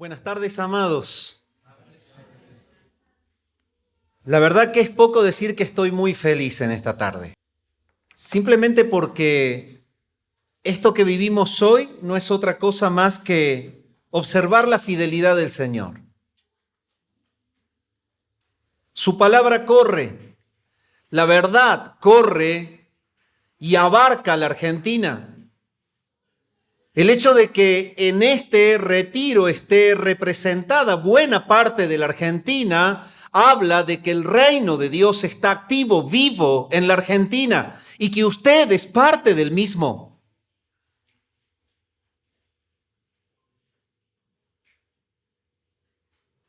Buenas tardes, amados. La verdad que es poco decir que estoy muy feliz en esta tarde. Simplemente porque esto que vivimos hoy no es otra cosa más que observar la fidelidad del Señor. Su palabra corre, la verdad corre y abarca la Argentina. El hecho de que en este retiro esté representada buena parte de la Argentina habla de que el reino de Dios está activo, vivo en la Argentina y que usted es parte del mismo.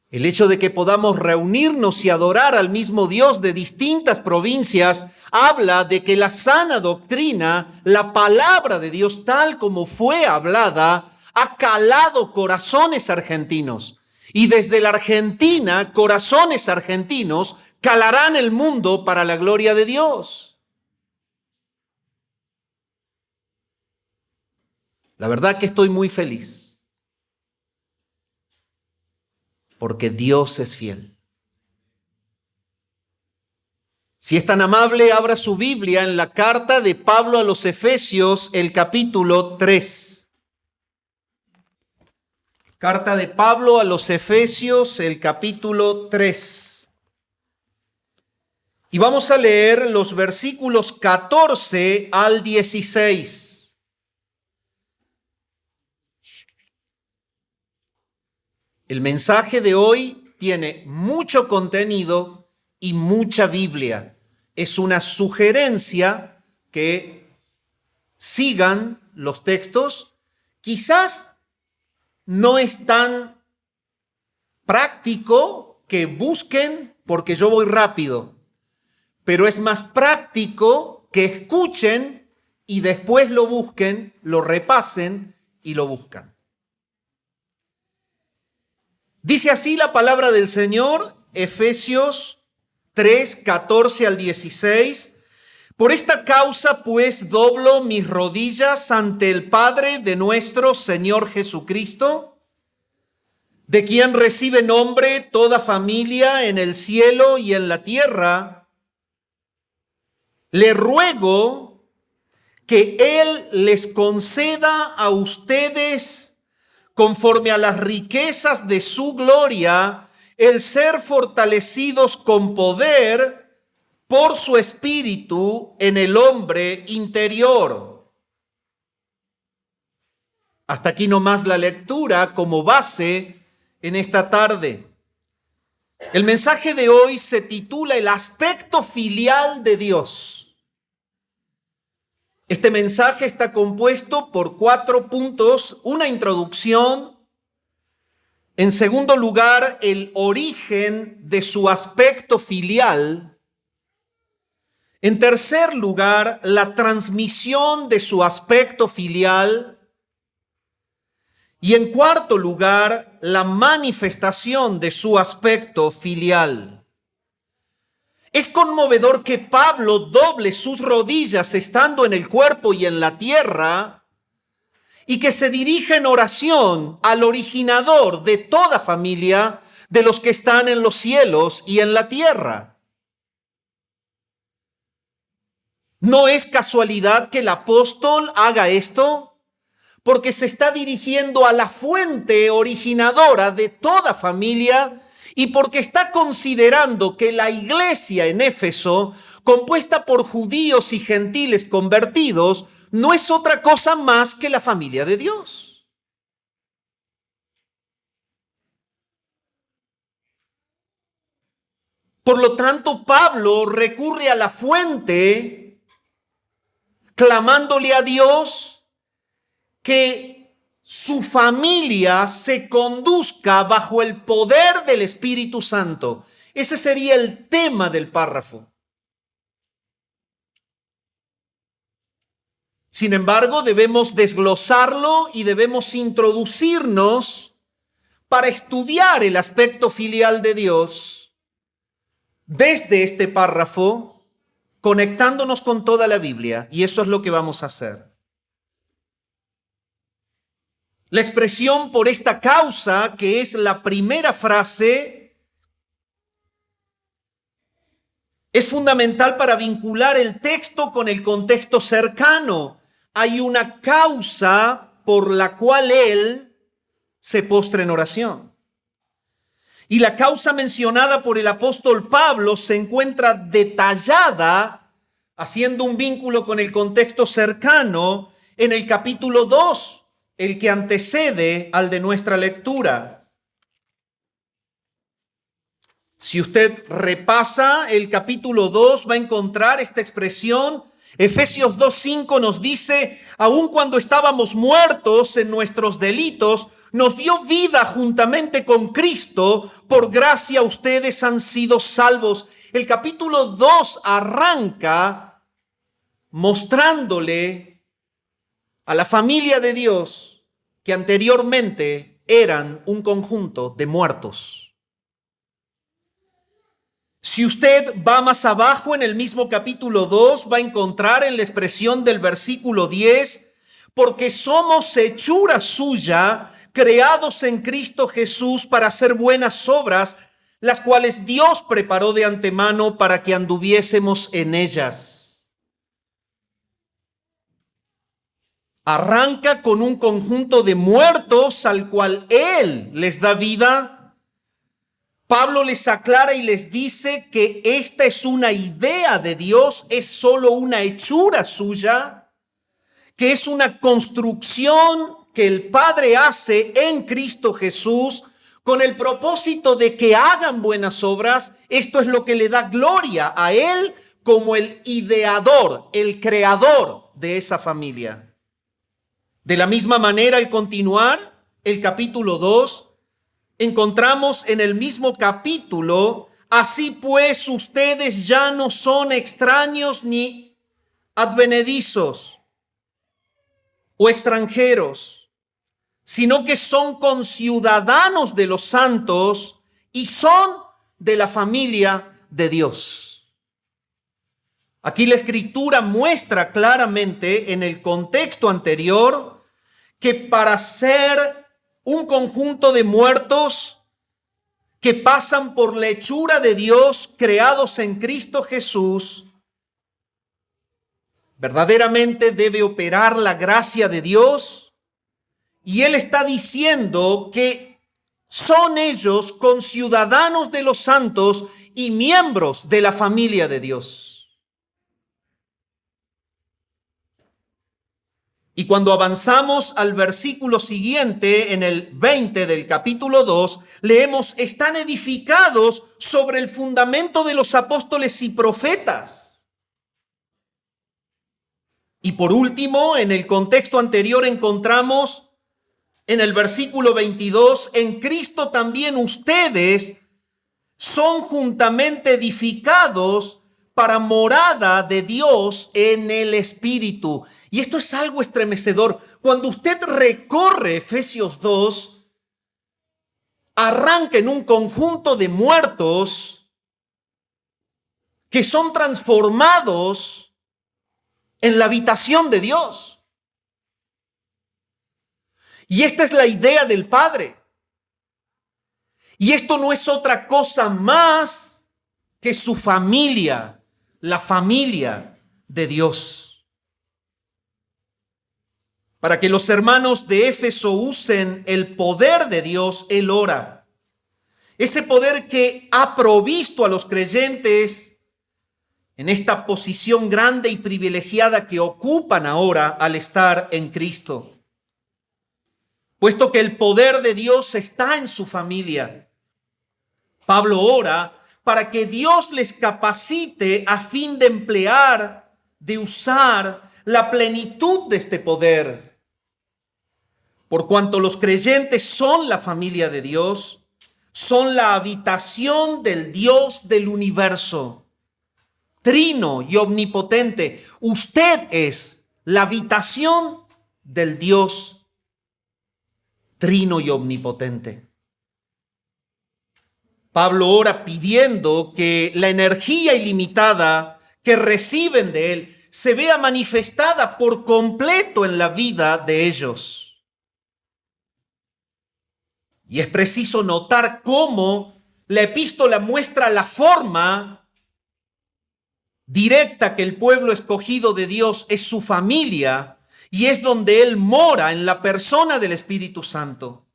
El hecho de que podamos reunirnos y adorar al mismo Dios de distintas provincias habla de que la sana doctrina, la palabra de Dios tal como fue hablada, ha calado corazones argentinos. Y desde la Argentina, corazones argentinos calarán el mundo para la gloria de Dios. La verdad que estoy muy feliz. Porque Dios es fiel. Si es tan amable, abra su Biblia en la carta de Pablo a los Efesios, el capítulo 3. Carta de Pablo a los Efesios, el capítulo 3. Y vamos a leer los versículos 14 al 16. El mensaje de hoy tiene mucho contenido y mucha Biblia. Es una sugerencia que sigan los textos. Quizás no es tan práctico que busquen porque yo voy rápido, pero es más práctico que escuchen y después lo busquen, lo repasen y lo buscan. Dice así la palabra del Señor, Efesios 3, 14 al 16. Por esta causa, pues, doblo mis rodillas ante el Padre de nuestro Señor Jesucristo, de quien recibe nombre toda familia en el cielo y en la tierra. Le ruego que Él les conceda a ustedes, conforme a las riquezas de su gloria, el ser fortalecidos con poder por su espíritu en el hombre interior. Hasta aquí nomás la lectura como base en esta tarde. El mensaje de hoy se titula El aspecto filial de Dios. Este mensaje está compuesto por 4 puntos, una introducción, en segundo lugar, el origen de su aspecto filial, en tercer lugar, la transmisión de su aspecto filial y en cuarto lugar, la manifestación de su aspecto filial. Es conmovedor que Pablo doble sus rodillas estando en el cuerpo y en la tierra y que se dirija en oración al originador de toda familia, de los que están en los cielos y en la tierra. No es casualidad que el apóstol haga esto, porque se está dirigiendo a la fuente originadora de toda familia y porque está considerando que la iglesia en Éfeso, compuesta por judíos y gentiles convertidos, no es otra cosa más que la familia de Dios. Por lo tanto, Pablo recurre a la fuente, clamándole a Dios que su familia se conduzca bajo el poder del Espíritu Santo. Ese sería el tema del párrafo. Sin embargo, debemos desglosarlo y debemos introducirnos para estudiar el aspecto filial de Dios desde este párrafo, conectándonos con toda la Biblia, y eso es lo que vamos a hacer. La expresión por esta causa, que es la primera frase, es fundamental para vincular el texto con el contexto cercano. Hay una causa por la cual él se postra en oración. Y la causa mencionada por el apóstol Pablo se encuentra detallada, haciendo un vínculo con el contexto cercano, en el capítulo 2, el que antecede al de nuestra lectura. Si usted repasa el capítulo 2, va a encontrar esta expresión. Efesios 2:5 nos dice: aun cuando estábamos muertos en nuestros delitos, nos dio vida juntamente con Cristo, por gracia ustedes han sido salvos. El capítulo 2 arranca mostrándole a la familia de Dios que anteriormente eran un conjunto de muertos. Si usted va más abajo en el mismo capítulo 2, va a encontrar en la expresión del versículo 10, porque somos hechura suya, creados en Cristo Jesús para hacer buenas obras, las cuales Dios preparó de antemano para que anduviésemos en ellas. Arranca con un conjunto de muertos al cual Él les da vida. Pablo les aclara y les dice que esta es una idea de Dios, es solo una hechura suya, que es una construcción que el Padre hace en Cristo Jesús con el propósito de que hagan buenas obras. Esto es lo que le da gloria a Él como el ideador, el creador de esa familia. De la misma manera, al continuar el capítulo 2, encontramos en el mismo capítulo: así pues ustedes ya no son extraños ni advenedizos o extranjeros, sino que son conciudadanos de los santos y son de la familia de Dios. Aquí la Escritura muestra claramente en el contexto anterior que para ser un conjunto de muertos que pasan por la hechura de Dios, creados en Cristo Jesús, verdaderamente debe operar la gracia de Dios. Y Él está diciendo que son ellos conciudadanos de los santos y miembros de la familia de Dios. Y cuando avanzamos al versículo siguiente, en el 20 del capítulo 2, leemos: están edificados sobre el fundamento de los apóstoles y profetas. Y por último, en el contexto anterior encontramos en el versículo 22, en Cristo también ustedes son juntamente edificados para morada de Dios en el Espíritu. Y esto es algo estremecedor. Cuando usted recorre Efesios 2, arranca en un conjunto de muertos que son transformados en la habitación de Dios. Y esta es la idea del Padre. Y esto no es otra cosa más que su familia, la familia de Dios. Para que los hermanos de Éfeso usen el poder de Dios, Él ora. Ese poder que ha provisto a los creyentes en esta posición grande y privilegiada que ocupan ahora al estar en Cristo. Puesto que el poder de Dios está en su familia, Pablo ora para que Dios les capacite a fin de emplear, de usar la plenitud de este poder. Por cuanto los creyentes son la familia de Dios, son la habitación del Dios del universo, trino y omnipotente. Usted es la habitación del Dios trino y omnipotente. Pablo ora pidiendo que la energía ilimitada que reciben de Él se vea manifestada por completo en la vida de ellos. Y es preciso notar cómo la epístola muestra la forma directa que el pueblo escogido de Dios es su familia y es donde Él mora en la persona del Espíritu Santo.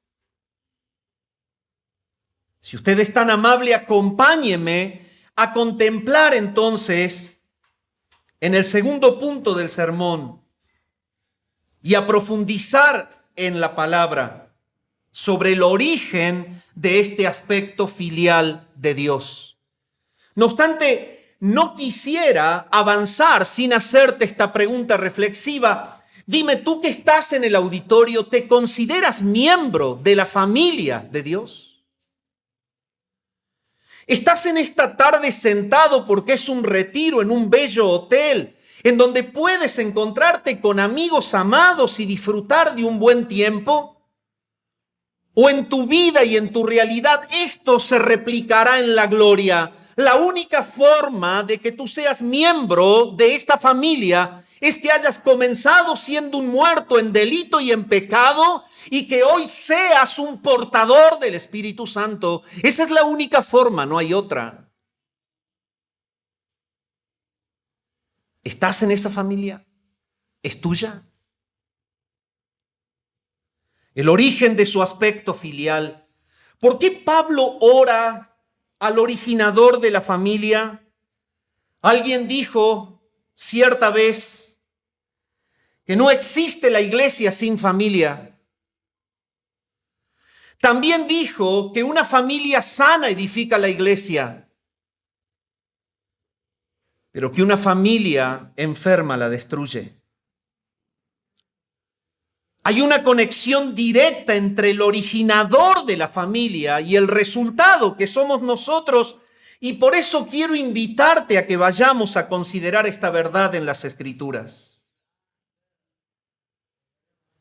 Si usted es tan amable, acompáñeme a contemplar entonces en el segundo punto del sermón y a profundizar en la palabra sobre el origen de este aspecto filial de Dios. No obstante, no quisiera avanzar sin hacerte esta pregunta reflexiva. Dime, tú que estás en el auditorio, ¿te consideras miembro de la familia de Dios? Estás en esta tarde sentado porque es un retiro en un bello hotel en donde puedes encontrarte con amigos amados y disfrutar de un buen tiempo. ¿O en tu vida y en tu realidad esto se replicará en la gloria? La única forma de que tú seas miembro de esta familia es que hayas comenzado siendo un muerto en delito y en pecado y que hoy seas un portador del Espíritu Santo. Esa es la única forma, no hay otra. ¿Estás en esa familia? ¿Es tuya? El origen de su aspecto filial. ¿Por qué Pablo ora al originador de la familia? Alguien dijo cierta vez que no existe la iglesia sin familia. También dijo que una familia sana edifica la iglesia, pero que una familia enferma la destruye. Hay una conexión directa entre el originador de la familia y el resultado que somos nosotros, y por eso quiero invitarte a que vayamos a considerar esta verdad en las Escrituras.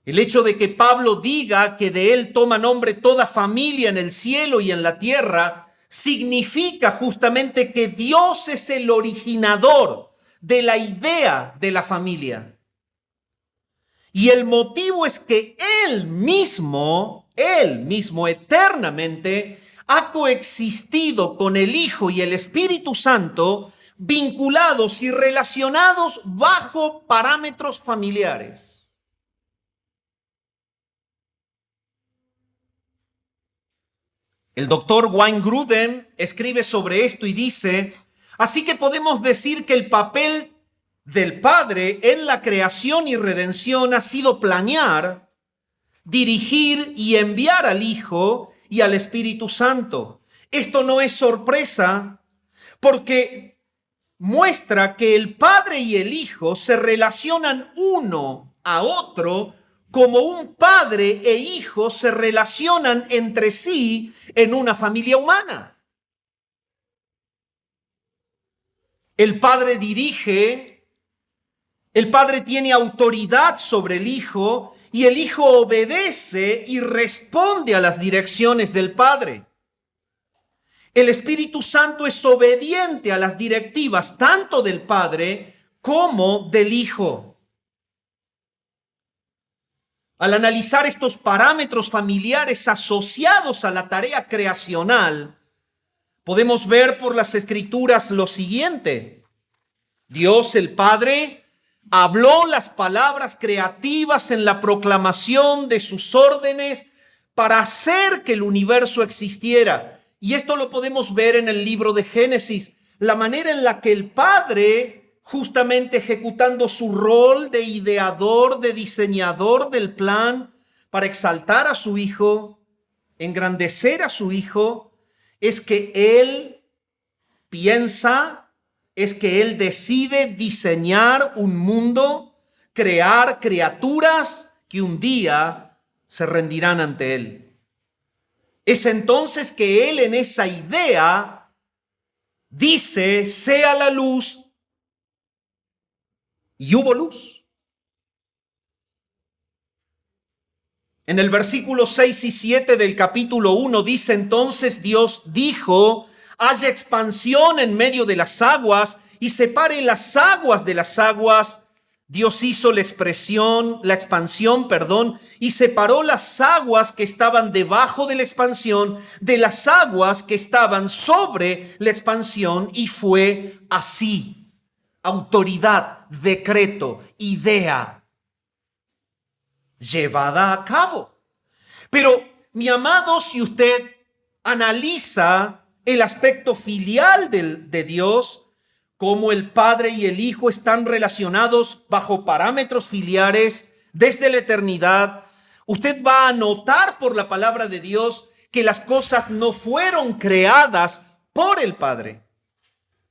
El hecho de que Pablo diga que de él toma nombre toda familia en el cielo y en la tierra significa justamente que Dios es el originador de la idea de la familia. Y el motivo es que Él mismo eternamente ha coexistido con el Hijo y el Espíritu Santo, vinculados y relacionados bajo parámetros familiares. El doctor Wayne Grudem escribe sobre esto y dice: así que podemos decir que el papel del Padre en la creación y redención ha sido planear, dirigir y enviar al Hijo y al Espíritu Santo. Esto no es sorpresa porque muestra que el Padre y el Hijo se relacionan uno a otro como un padre e hijo se relacionan entre sí en una familia humana. El Padre dirige, el Padre tiene autoridad sobre el Hijo y el Hijo obedece y responde a las direcciones del Padre. El Espíritu Santo es obediente a las directivas tanto del Padre como del Hijo. Al analizar estos parámetros familiares asociados a la tarea creacional, podemos ver por las Escrituras lo siguiente: Dios el Padre habló las palabras creativas en la proclamación de sus órdenes para hacer que el universo existiera. Y esto lo podemos ver en el libro de Génesis, la manera en la que el Padre, justamente ejecutando su rol de ideador, de diseñador del plan para exaltar a su Hijo, engrandecer a su Hijo, es que Él piensa, es que Él decide diseñar un mundo, crear criaturas que un día se rendirán ante Él. Es entonces que Él en esa idea dice: sea la luz, y hubo luz. En el versículo 6 y 7 del capítulo 1 dice: entonces Dios dijo: haya expansión en medio de las aguas y separe las aguas de las aguas. Dios hizo la expansión, y separó las aguas que estaban debajo de la expansión de las aguas que estaban sobre la expansión, y fue así. Autoridad, decreto, idea llevada a cabo. Pero, mi amado, si usted analiza el aspecto filial de Dios, cómo el Padre y el Hijo están relacionados bajo parámetros filiares desde la eternidad, usted va a notar por la palabra de Dios que las cosas no fueron creadas por el Padre,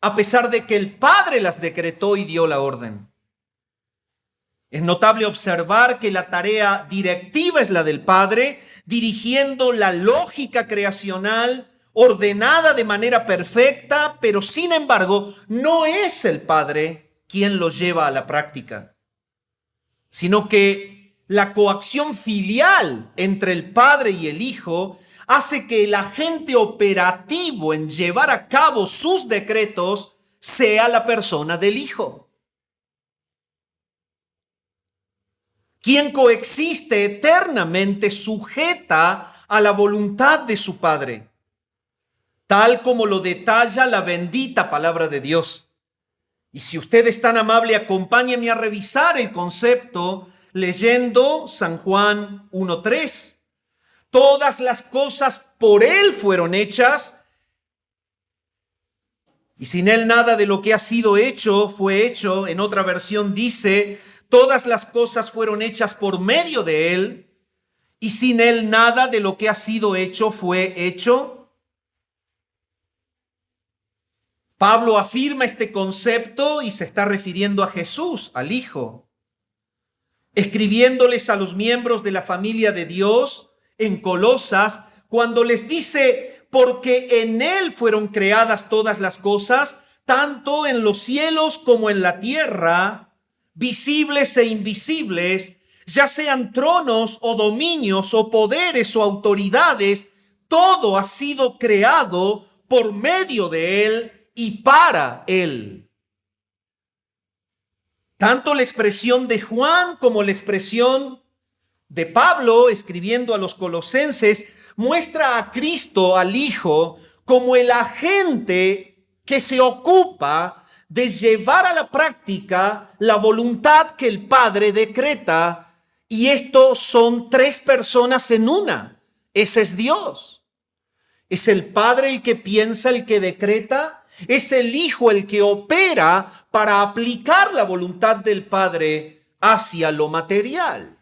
a pesar de que el Padre las decretó y dio la orden. Es notable observar que la tarea directiva es la del Padre, dirigiendo la lógica creacional ordenada de manera perfecta, pero sin embargo no es el Padre quien lo lleva a la práctica, sino que la coacción filial entre el Padre y el Hijo hace que el agente operativo en llevar a cabo sus decretos sea la persona del Hijo, quien coexiste eternamente sujeta a la voluntad de su Padre, tal como lo detalla la bendita palabra de Dios. Y si usted es tan amable, acompáñeme a revisar el concepto leyendo San Juan 1:3. Todas las cosas por Él fueron hechas, y sin Él nada de lo que ha sido hecho fue hecho. En otra versión dice, todas las cosas fueron hechas por medio de Él, y sin Él nada de lo que ha sido hecho fue hecho. Pablo afirma este concepto y se está refiriendo a Jesús, al Hijo, escribiéndoles a los miembros de la familia de Dios en Colosas, cuando les dice, porque en Él fueron creadas todas las cosas, tanto en los cielos como en la tierra, visibles e invisibles, ya sean tronos o dominios o poderes o autoridades, todo ha sido creado por medio de Él y para Él. Tanto la expresión de Juan como la expresión de Pablo, escribiendo a los colosenses, muestra a Cristo, al Hijo, como el agente que se ocupa de llevar a la práctica la voluntad que el Padre decreta. Y estos son tres personas en una. Ese es Dios. Es el Padre el que piensa, el que decreta. Es el Hijo el que opera para aplicar la voluntad del Padre hacia lo material.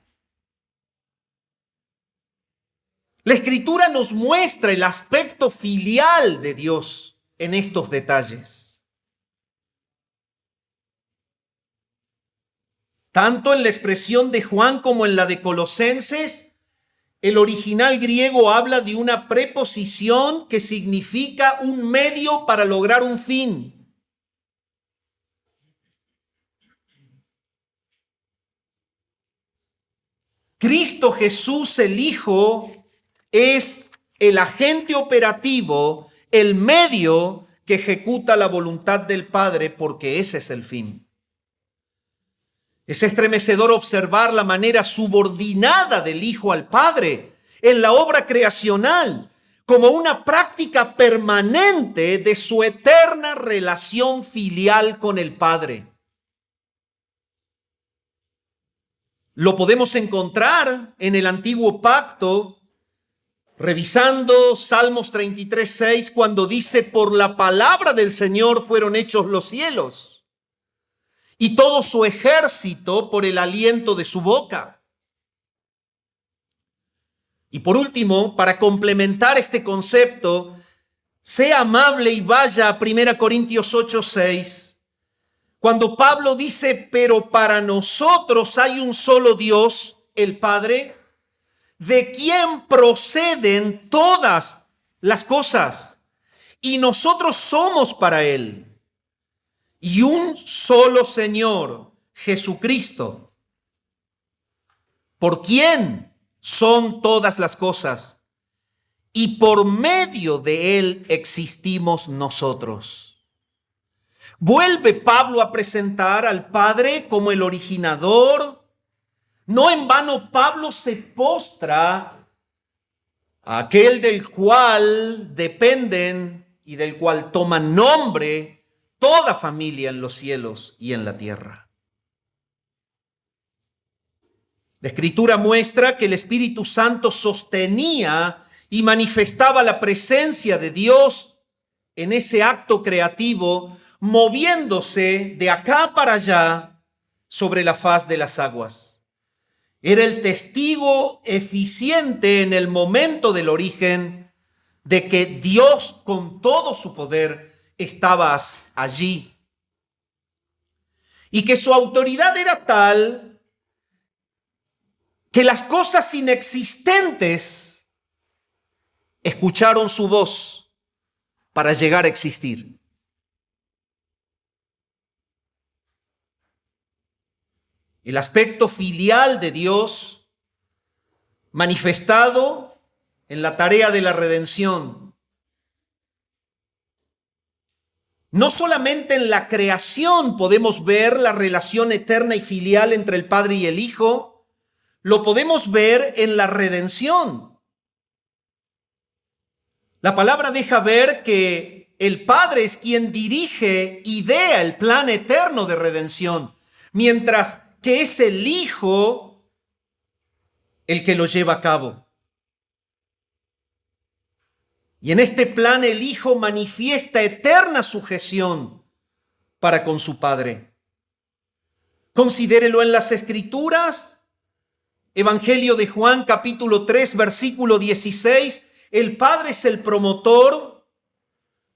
La Escritura nos muestra el aspecto filial de Dios en estos detalles. Tanto en la expresión de Juan como en la de Colosenses, el original griego habla de una preposición que significa un medio para lograr un fin. Cristo Jesús, el Hijo, es el agente operativo, el medio que ejecuta la voluntad del Padre, porque ese es el fin. Es estremecedor observar la manera subordinada del Hijo al Padre en la obra creacional, como una práctica permanente de su eterna relación filial con el Padre. Lo podemos encontrar en el Antiguo Pacto, revisando Salmos 33:6, cuando dice, por la palabra del Señor fueron hechos los cielos, y todo su ejército por el aliento de su boca. Y por último, para complementar este concepto, sea amable y vaya a 1 Corintios 8:6, cuando Pablo dice, pero para nosotros hay un solo Dios, el Padre, de quien proceden todas las cosas, y nosotros somos para Él. Y un solo Señor, Jesucristo, por quien son todas las cosas, y por medio de Él existimos nosotros. Vuelve Pablo a presentar al Padre como el originador. No en vano Pablo se postra a aquel del cual dependen y del cual toma nombre toda familia en los cielos y en la tierra. La Escritura muestra que el Espíritu Santo sostenía y manifestaba la presencia de Dios en ese acto creativo, moviéndose de acá para allá sobre la faz de las aguas. Era el testigo eficiente en el momento del origen de que Dios con todo su poder estaba allí y que su autoridad era tal que las cosas inexistentes escucharon su voz para llegar a existir. El aspecto filial de Dios manifestado en la tarea de la redención. No solamente en la creación podemos ver la relación eterna y filial entre el Padre y el Hijo, lo podemos ver en la redención. La palabra deja ver que el Padre es quien dirige, idea el plan eterno de redención, mientras que es el Hijo el que lo lleva a cabo. Y en este plan el Hijo manifiesta eterna sujeción para con su Padre. Considérelo en las Escrituras. Evangelio de Juan, capítulo 3, versículo 16. El Padre es el promotor,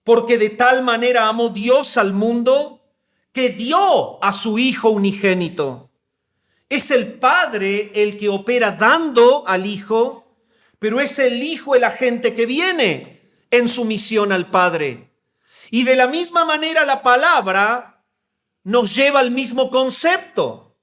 porque de tal manera amó Dios al mundo que dio a su Hijo unigénito. Es el Padre el que opera dando al Hijo, pero es el Hijo el agente que viene en sumisión al Padre. Y de la misma manera la palabra nos lleva al mismo concepto.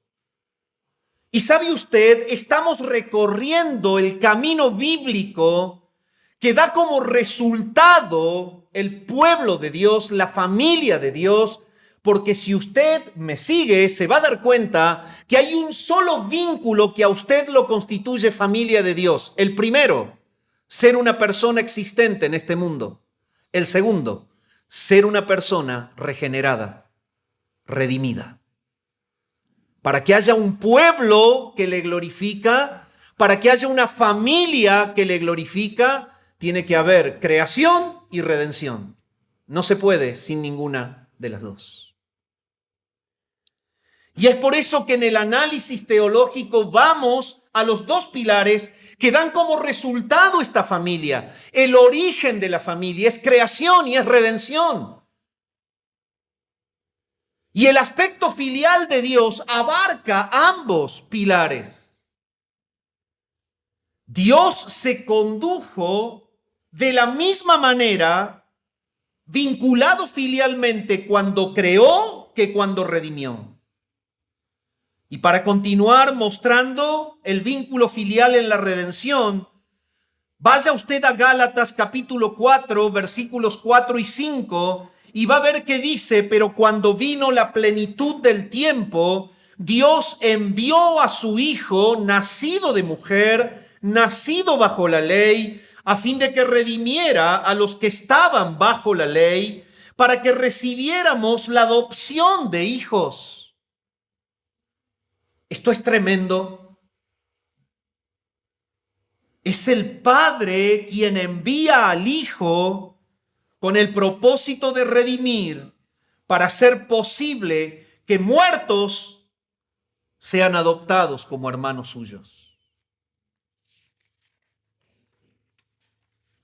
Y sabe usted, estamos recorriendo el camino bíblico que da como resultado el pueblo de Dios, la familia de Dios, porque si usted me sigue, se va a dar cuenta que hay un solo vínculo que a usted lo constituye familia de Dios. El primero, ser una persona existente en este mundo. El segundo, ser una persona regenerada, redimida. Para que haya un pueblo que le glorifica, para que haya una familia que le glorifica, tiene que haber creación y redención. No se puede sin ninguna de las dos. Y es por eso que en el análisis teológico vamos a los dos pilares que dan como resultado esta familia. El origen de la familia es creación y es redención. Y el aspecto filial de Dios abarca ambos pilares. Dios se condujo de la misma manera, vinculado filialmente cuando creó que cuando redimió. Y para continuar mostrando el vínculo filial en la redención, vaya usted a Gálatas capítulo 4, versículos 4 y 5, y va a ver que dice: pero cuando vino la plenitud del tiempo, Dios envió a su Hijo, nacido de mujer, nacido bajo la ley, a fin de que redimiera a los que estaban bajo la ley, para que recibiéramos la adopción de hijos. Esto es tremendo. Es el Padre quien envía al Hijo con el propósito de redimir, para hacer posible que muertos sean adoptados como hermanos suyos.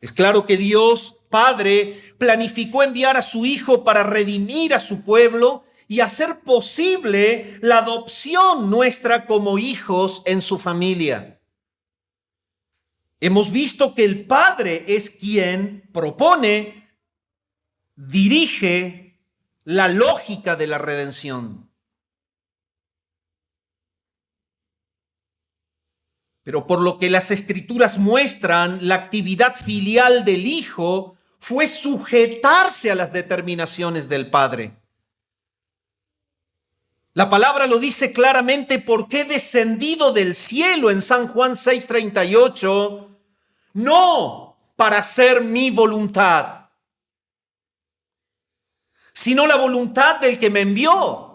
Es claro que Dios, Padre, planificó enviar a su Hijo para redimir a su pueblo y hacer posible la adopción nuestra como hijos en su familia. Hemos visto que el Padre es quien propone, dirige la lógica de la redención. Pero por lo que las Escrituras muestran, la actividad filial del Hijo fue sujetarse a las determinaciones del Padre. La palabra lo dice claramente, porque he descendido del cielo en San Juan 6:38, no para hacer mi voluntad, sino la voluntad del que me envió.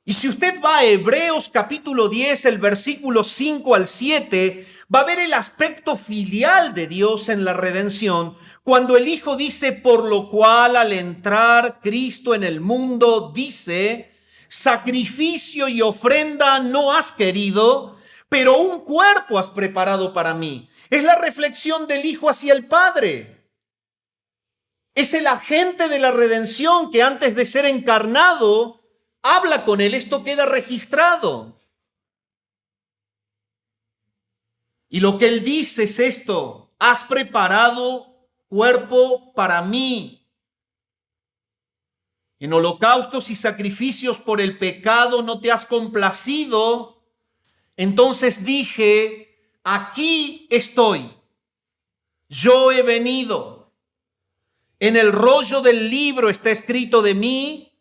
Y si usted va a Hebreos capítulo 10, el versículo 5 al 7, va a ver el aspecto filial de Dios en la redención, cuando el Hijo dice: por lo cual al entrar Cristo en el mundo, dice, sacrificio y ofrenda no has querido, pero un cuerpo has preparado para mí. Es la reflexión del Hijo hacia el Padre. Es el agente de la redención que antes de ser encarnado habla con él. Esto queda registrado. Y lo que él dice es esto: has preparado cuerpo para mí. En holocaustos y sacrificios por el pecado no te has complacido. Entonces dije: aquí estoy, yo he venido. En el rollo del libro está escrito de mí,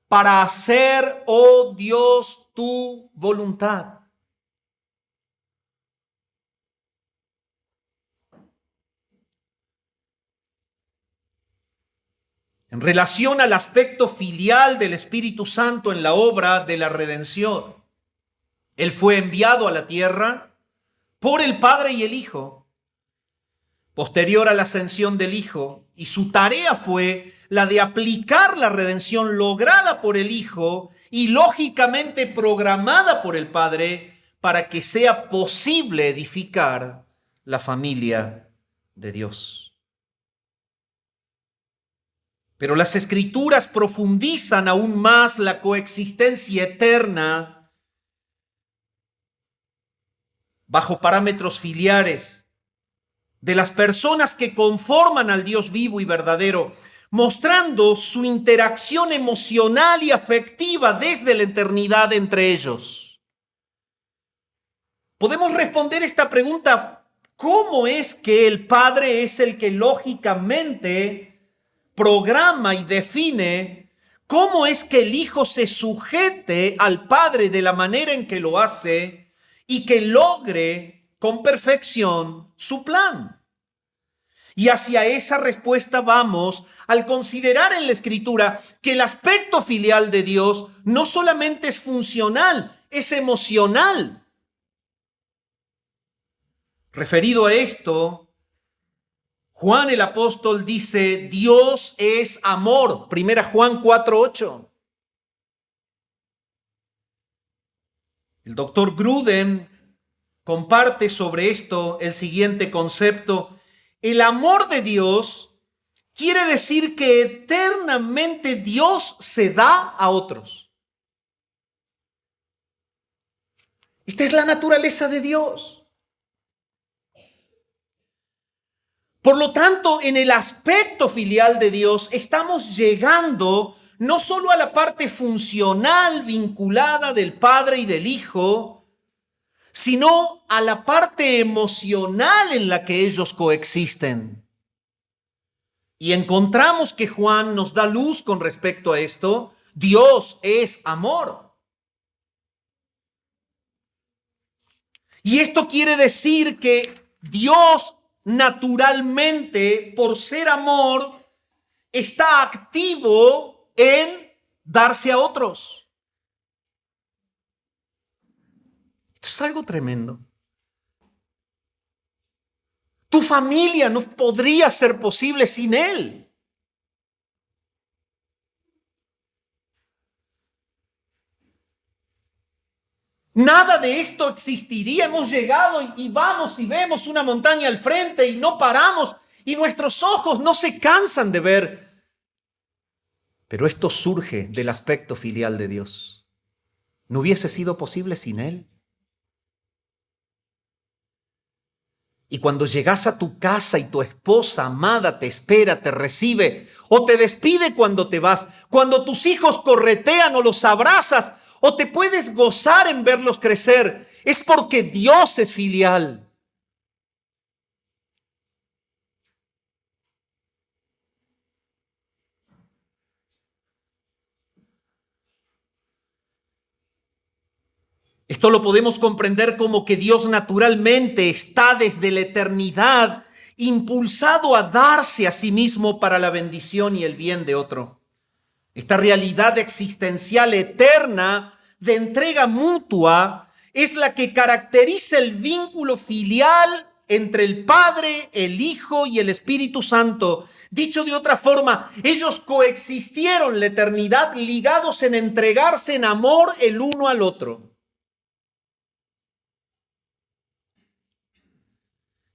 para hacer, oh Dios, tu voluntad. En relación al aspecto filial del Espíritu Santo en la obra de la redención, Él fue enviado a la tierra por el Padre y el Hijo, posterior a la ascensión del Hijo, y su tarea fue la de aplicar la redención lograda por el Hijo y lógicamente programada por el Padre para que sea posible edificar la familia de Dios. Pero las Escrituras profundizan aún más la coexistencia eterna bajo parámetros filiares de las personas que conforman al Dios vivo y verdadero, mostrando su interacción emocional y afectiva desde la eternidad entre ellos. Podemos responder esta pregunta: ¿cómo es que el Padre es el que lógicamente programa y define cómo es que el Hijo se sujete al Padre de la manera en que lo hace y que logre con perfección su plan? Y hacia esa respuesta vamos al considerar en la Escritura que el aspecto filial de Dios no solamente es funcional, es emocional. Referido a esto, Juan el apóstol dice: Dios es amor. 1 Juan 4:8. El doctor Grudem comparte sobre esto el siguiente concepto: el amor de Dios quiere decir que eternamente Dios se da a otros. Esta es la naturaleza de Dios. Por lo tanto, en el aspecto filial de Dios estamos llegando no solo a la parte funcional vinculada del Padre y del Hijo, sino a la parte emocional en la que ellos coexisten. Y encontramos que Juan nos da luz con respecto a esto. Dios es amor. Y esto quiere decir que Dios naturalmente, por ser amor, está activo en darse a otros. Esto es algo tremendo. Tu familia no podría ser posible sin Él. Nada de esto existiría. Hemos llegado y vamos y vemos una montaña al frente y no paramos y nuestros ojos no se cansan de ver. Pero esto surge del aspecto filial de Dios. ¿No hubiese sido posible sin Él? Y cuando llegas a tu casa y tu esposa amada te espera, te recibe o te despide cuando te vas, cuando tus hijos corretean o los abrazas o te puedes gozar en verlos crecer, es porque Dios es filial. Esto lo podemos comprender como que Dios naturalmente está desde la eternidad impulsado a darse a sí mismo para la bendición y el bien de otro. Esta realidad existencial eterna de entrega mutua es la que caracteriza el vínculo filial entre el Padre, el Hijo y el Espíritu Santo. Dicho de otra forma, ellos coexistieron la eternidad ligados en entregarse en amor el uno al otro.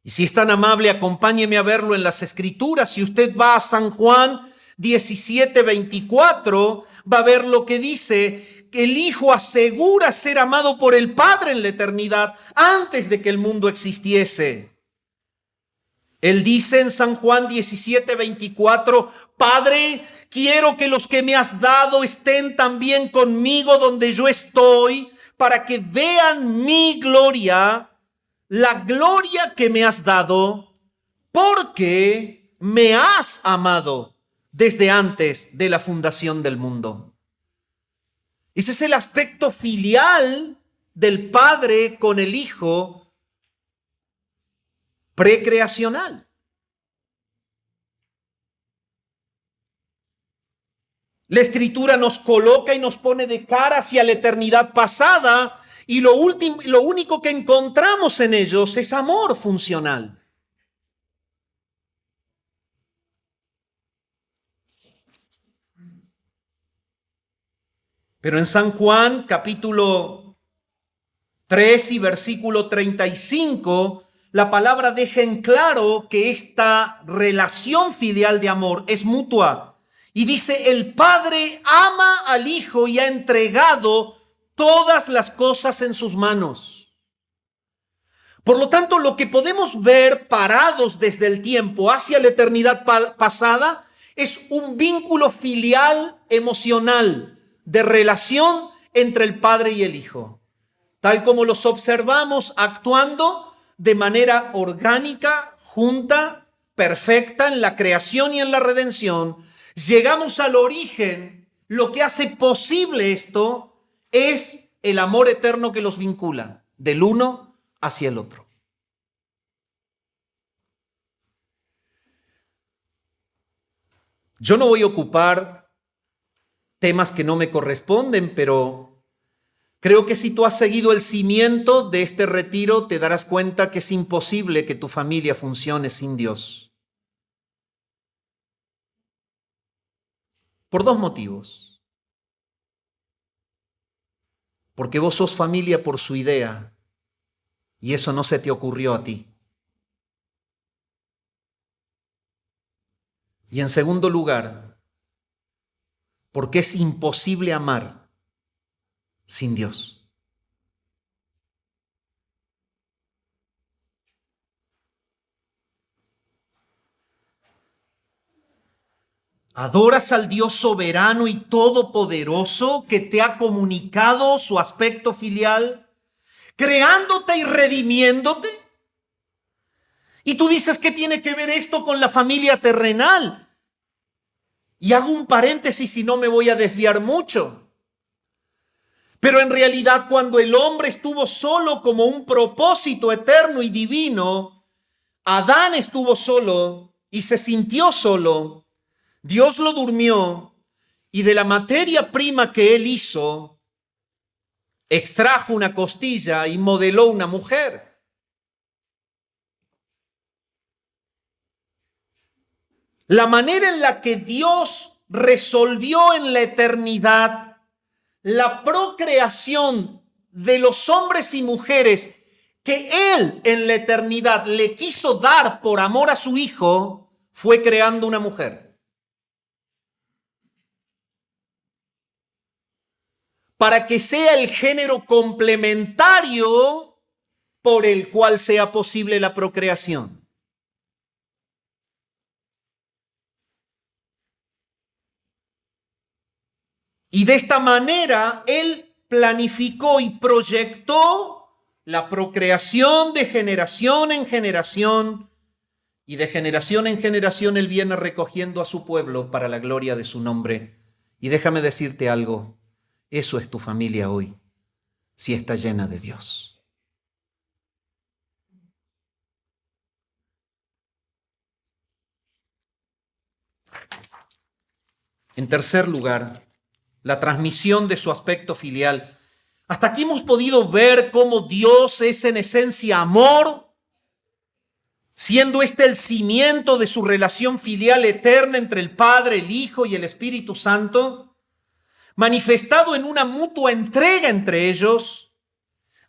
Y si es tan amable, acompáñeme a verlo en las Escrituras. Si usted va a San Juan 17:24, va a ver lo que dice, que el Hijo asegura ser amado por el Padre en la eternidad antes de que el mundo existiese. Él dice en San Juan 17:24, Padre, quiero que los que me has dado estén también conmigo donde yo estoy, para que vean mi gloria, la gloria que me has dado, porque me has amado desde antes de la fundación del mundo. Ese es el aspecto filial del Padre con el Hijo precreacional. La Escritura nos coloca y nos pone de cara hacia la eternidad pasada, y lo único que encontramos en ellos es amor funcional. Pero en San Juan, capítulo 3 y versículo 35, la palabra deja en claro que esta relación filial de amor es mutua. Y dice, el Padre ama al Hijo y ha entregado todas las cosas en sus manos. Por lo tanto, lo que podemos ver parados desde el tiempo hacia la eternidad pasada es un vínculo filial emocional de relación entre el Padre y el Hijo, tal como los observamos actuando de manera orgánica, junta, perfecta en la creación y en la redención. Llegamos al origen. Lo que hace posible esto es el amor eterno que los vincula del uno hacia el otro. Yo no voy a ocupar temas que no me corresponden, pero creo que si tú has seguido el cimiento de este retiro, te darás cuenta que es imposible que tu familia funcione sin Dios. Por dos motivos. Porque vos sos familia por su idea, y eso no se te ocurrió a ti. Y en segundo lugar, porque es imposible amar sin Dios. Adoras al Dios soberano y todopoderoso que te ha comunicado su aspecto filial, creándote y redimiéndote. Y tú dices, ¿qué tiene que ver esto con la familia terrenal? Y hago un paréntesis y no me voy a desviar mucho. Pero en realidad, cuando el hombre estuvo solo como un propósito eterno y divino, Adán estuvo solo y se sintió solo. Dios lo durmió y de la materia prima que él hizo, extrajo una costilla y modeló una mujer. La manera en la que Dios resolvió en la eternidad la procreación de los hombres y mujeres que Él en la eternidad le quiso dar por amor a su Hijo, fue creando una mujer. Para que sea el género complementario por el cual sea posible la procreación. Y de esta manera, Él planificó y proyectó la procreación de generación en generación, y de generación en generación Él viene recogiendo a su pueblo para la gloria de su nombre. Y déjame decirte algo. Eso es tu familia hoy. si está llena de Dios. En tercer lugar, la transmisión de su aspecto filial. Hasta aquí hemos podido ver cómo Dios es en esencia amor, siendo este el cimiento de su relación filial eterna entre el Padre, el Hijo y el Espíritu Santo, manifestado en una mutua entrega entre ellos.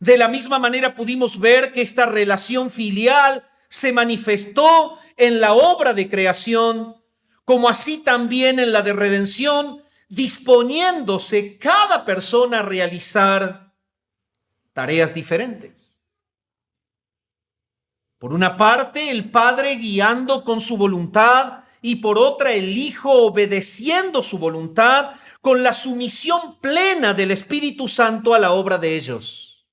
De la misma manera pudimos ver que esta relación filial se manifestó en la obra de creación, como así también en la de redención, disponiéndose cada persona a realizar tareas diferentes. Por una parte, el Padre guiando con su voluntad y por otra, el Hijo obedeciendo su voluntad con la sumisión plena del Espíritu Santo a la obra de ellos.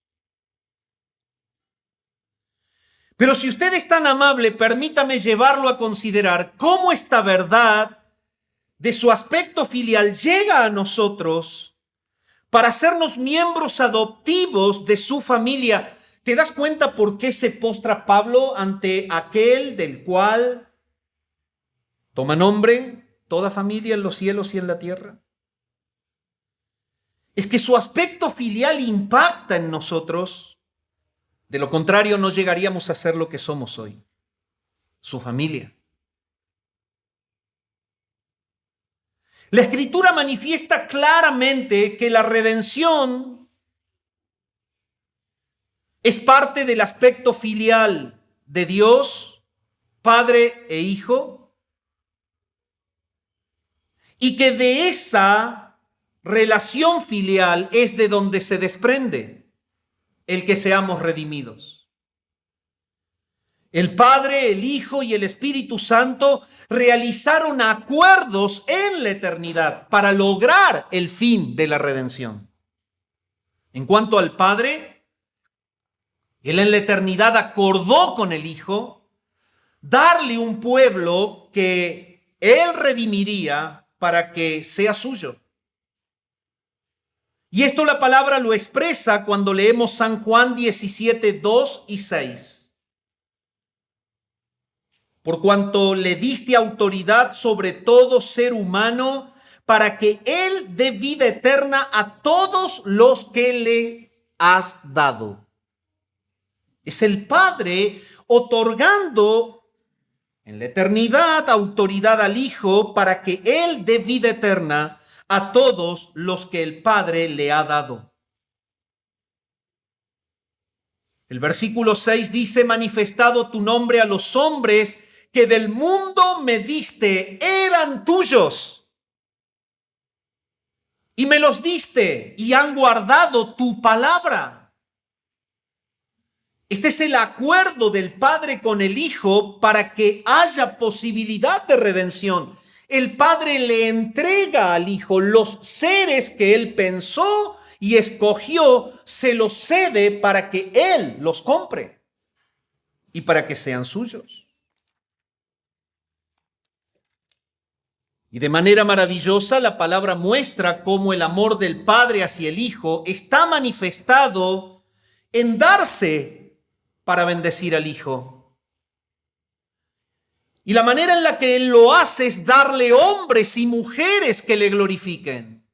Pero si usted es tan amable, permítame llevarlo a considerar cómo esta verdad de su aspecto filial llega a nosotros para hacernos miembros adoptivos de su familia. ¿Te das cuenta por qué se postra Pablo ante aquel del cual toma nombre toda familia en los cielos y en la tierra? Es que su aspecto filial impacta en nosotros. De lo contrario, no llegaríamos a ser lo que somos hoy, su familia. La Escritura manifiesta claramente que la redención es parte del aspecto filial de Dios, Padre e Hijo, y que de esa relación filial es de donde se desprende el que seamos redimidos. El Padre, el Hijo y el Espíritu Santo realizaron acuerdos en la eternidad para lograr el fin de la redención. En cuanto al Padre, Él en la eternidad acordó con el Hijo darle un pueblo que Él redimiría para que sea suyo. Y esto la palabra lo expresa cuando leemos San Juan 17, 2 y 6. Por cuanto le diste autoridad sobre todo ser humano, para que Él dé vida eterna a todos los que le has dado. Es el Padre otorgando en la eternidad autoridad al Hijo para que Él dé vida eterna a todos los que el Padre le ha dado. El versículo 6 dice: manifestado tu nombre a los hombres que del mundo me diste, eran tuyos. Y me los diste y han guardado tu palabra. Este es el acuerdo del Padre con el Hijo para que haya posibilidad de redención. El Padre le entrega al Hijo los seres que Él pensó y escogió, se los cede para que Él los compre y para que sean suyos. Y de manera maravillosa la palabra muestra cómo el amor del Padre hacia el Hijo está manifestado en darse para bendecir al Hijo. Y la manera en la que Él lo hace es darle hombres y mujeres que le glorifiquen.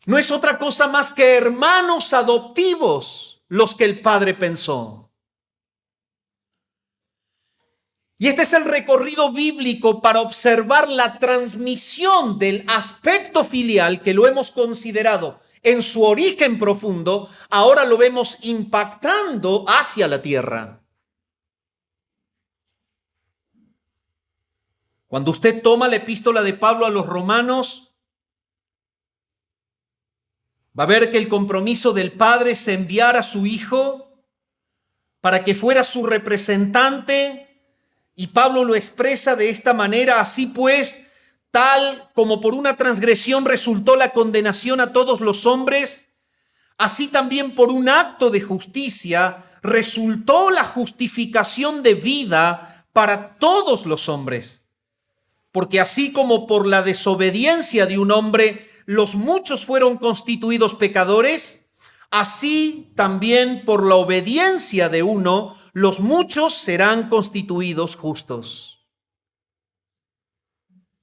No es otra cosa más que hermanos adoptivos los que el Padre pensó. Y este es el recorrido bíblico para observar la transmisión del aspecto filial que lo hemos considerado en su origen profundo, ahora lo vemos impactando hacia la tierra. Cuando usted toma la epístola de Pablo a los romanos, va a ver que el compromiso del Padre es enviar a su Hijo para que fuera su representante, y Pablo lo expresa de esta manera: así pues, tal como por una transgresión resultó la condenación a todos los hombres, así también por un acto de justicia resultó la justificación de vida para todos los hombres. Porque así como por la desobediencia de un hombre los muchos fueron constituidos pecadores, así también por la obediencia de uno, los muchos serán constituidos justos.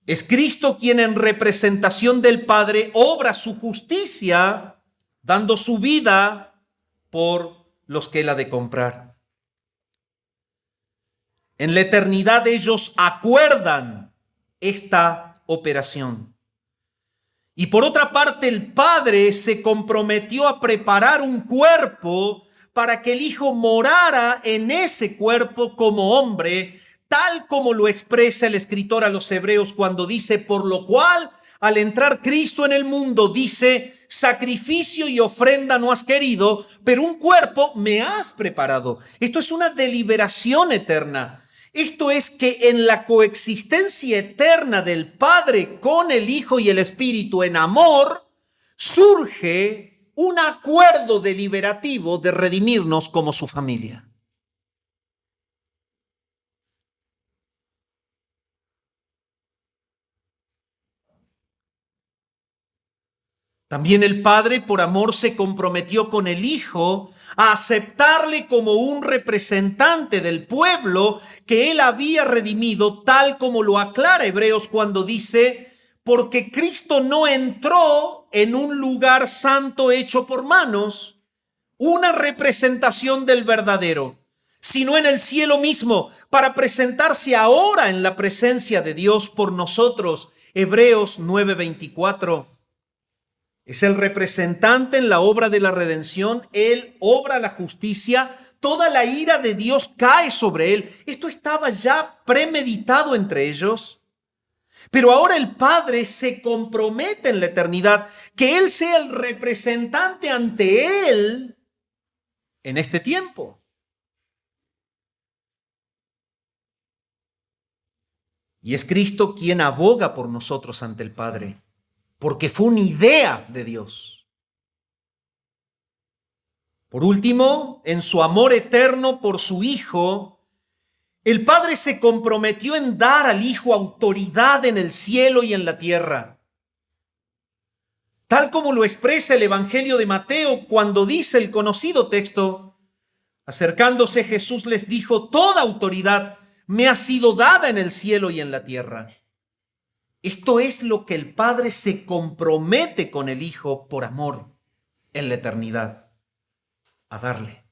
Es Cristo quien en representación del Padre obra su justicia, dando su vida por los que él ha de comprar. En la eternidad ellos acuerdan esta operación. Y por otra parte, el Padre se comprometió a preparar un cuerpo para que el Hijo morara en ese cuerpo como hombre, tal como lo expresa el escritor a los Hebreos cuando dice, por lo cual, al entrar Cristo en el mundo, dice, sacrificio y ofrenda no has querido, pero un cuerpo me has preparado. Esto es una deliberación eterna. Esto es que en la coexistencia eterna del Padre con el Hijo y el Espíritu en amor, surge un acuerdo deliberativo de redimirnos como su familia. También el Padre, por amor, se comprometió con el Hijo a aceptarle como un representante del pueblo que él había redimido, tal como lo aclara Hebreos cuando dice, porque Cristo no entró en un lugar santo hecho por manos, una representación del verdadero, sino en el cielo mismo, para presentarse ahora en la presencia de Dios por nosotros. Hebreos 9:24. Es el representante en la obra de la redención. Él obra la justicia. Toda la ira de Dios cae sobre él. Esto estaba ya premeditado entre ellos. Pero ahora el Padre se compromete en la eternidad que Él sea el representante ante Él en este tiempo. Y es Cristo quien aboga por nosotros ante el Padre, porque fue una idea de Dios. Por último, en su amor eterno por su Hijo, el Padre se comprometió en dar al Hijo autoridad en el cielo y en la tierra. Tal como lo expresa el Evangelio de Mateo cuando dice el conocido texto, acercándose Jesús les dijo, toda autoridad me ha sido dada en el cielo y en la tierra. Esto es lo que el Padre se compromete con el Hijo por amor en la eternidad, a darle.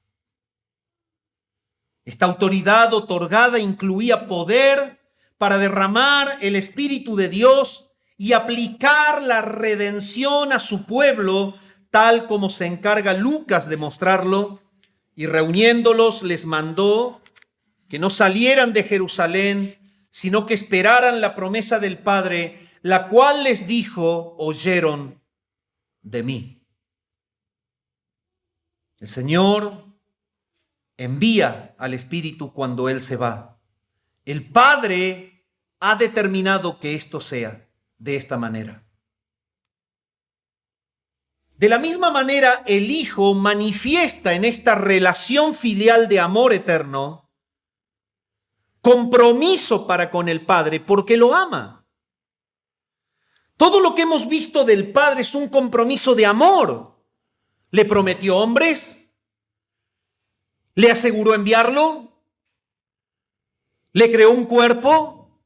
Esta autoridad otorgada incluía poder para derramar el Espíritu de Dios y aplicar la redención a su pueblo, tal como se encarga Lucas de mostrarlo, y reuniéndolos les mandó que no salieran de Jerusalén, sino que esperaran la promesa del Padre, la cual les dijo, oyeron de mí. El Señor envía al Espíritu cuando Él se va. El Padre ha determinado que esto sea de esta manera. De la misma manera, el Hijo manifiesta en esta relación filial de amor eterno compromiso para con el Padre porque lo ama. Todo lo que hemos visto del Padre es un compromiso de amor. Le prometió hombres, le aseguró enviarlo, le creó un cuerpo,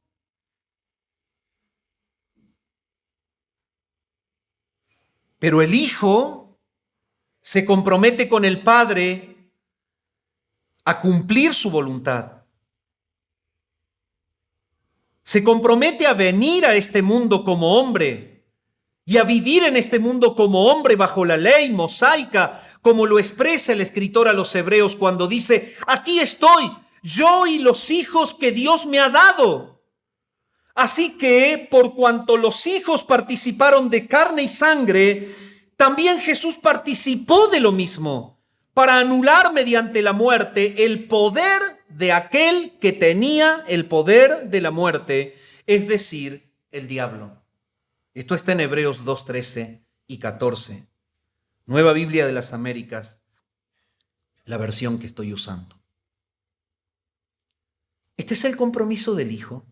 pero el Hijo se compromete con el Padre a cumplir su voluntad. Se compromete a venir a este mundo como hombre y a vivir en este mundo como hombre bajo la ley mosaica, como lo expresa el escritor a los Hebreos cuando dice, aquí estoy, yo y los hijos que Dios me ha dado. Así que, por cuanto los hijos participaron de carne y sangre, también Jesús participó de lo mismo, para anular mediante la muerte el poder de aquel que tenía el poder de la muerte, es decir, el diablo. Esto está en Hebreos 2:13 y 14. Nueva Biblia de las Américas, la versión que estoy usando. Este es el compromiso del Hijo.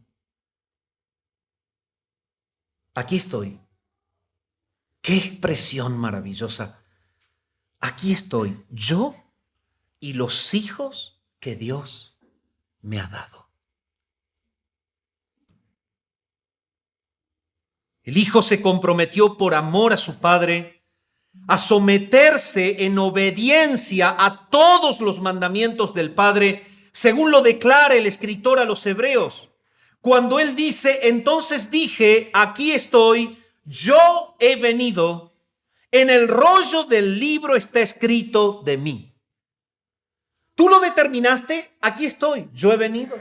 Aquí estoy. Qué expresión maravillosa. Aquí estoy, yo y los hijos que Dios me ha dado. El Hijo se comprometió por amor a su Padre a someterse en obediencia a todos los mandamientos del Padre, según lo declara el escritor a los Hebreos. Cuando él dice, entonces dije, aquí estoy, yo he venido, en el rollo del libro está escrito de mí. Tú lo determinaste, aquí estoy, yo he venido.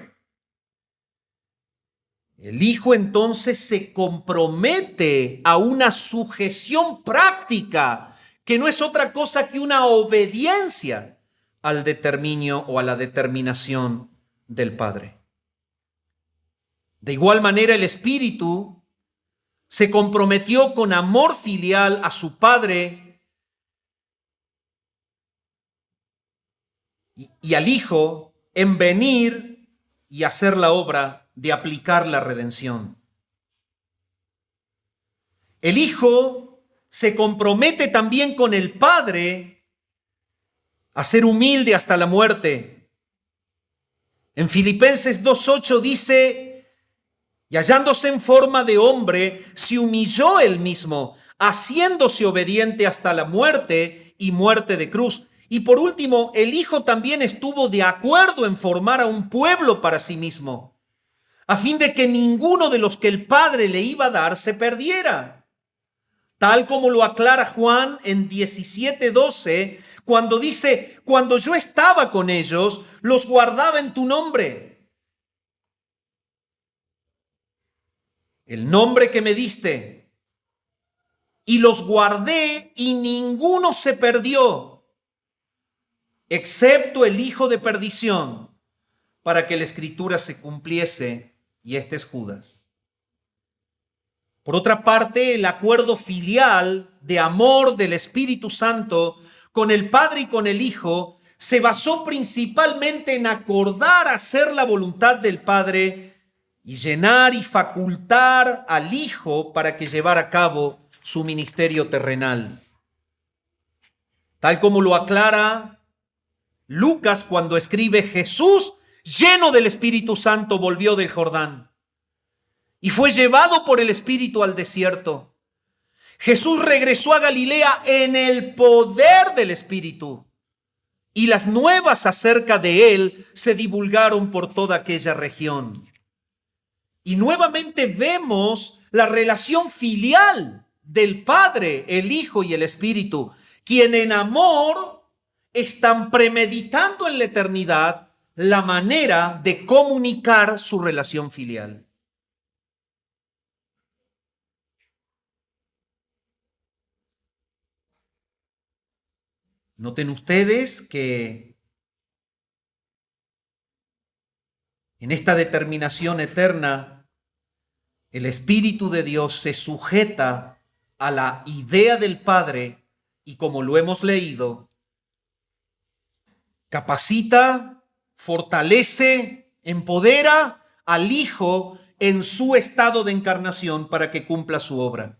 El Hijo entonces se compromete a una sujeción práctica, que no es otra cosa que una obediencia al determinio o a la determinación del Padre. De igual manera, el Espíritu se comprometió con amor filial a su Padre y al Hijo en venir y hacer la obra de aplicar la redención. El Hijo se compromete también con el Padre a ser humilde hasta la muerte. En Filipenses 2:8 dice, y hallándose en forma de hombre, se humilló él mismo, haciéndose obediente hasta la muerte y muerte de cruz. Y por último, el Hijo también estuvo de acuerdo en formar a un pueblo para sí mismo, a fin de que ninguno de los que el Padre le iba a dar se perdiera. Tal como lo aclara Juan en 17:12, cuando dice, cuando yo estaba con ellos, los guardaba en tu nombre. El nombre que me diste, y los guardé y ninguno se perdió, excepto el hijo de perdición, para que la escritura se cumpliese, y este es Judas. Por otra parte, el acuerdo filial de amor del Espíritu Santo con el Padre y con el Hijo se basó principalmente en acordar hacer la voluntad del Padre y llenar y facultar al Hijo para que llevara a cabo su ministerio terrenal. Tal como lo aclara Lucas cuando escribe, Jesús, lleno del Espíritu Santo, volvió del Jordán y fue llevado por el Espíritu al desierto. Jesús regresó a Galilea en el poder del Espíritu, y las nuevas acerca de él se divulgaron por toda aquella región. Y nuevamente vemos la relación filial del Padre, el Hijo y el Espíritu, quien en amor están premeditando en la eternidad la manera de comunicar su relación filial. Noten ustedes que en esta determinación eterna, el Espíritu de Dios se sujeta a la idea del Padre y, como lo hemos leído, capacita, fortalece, empodera al Hijo en su estado de encarnación para que cumpla su obra.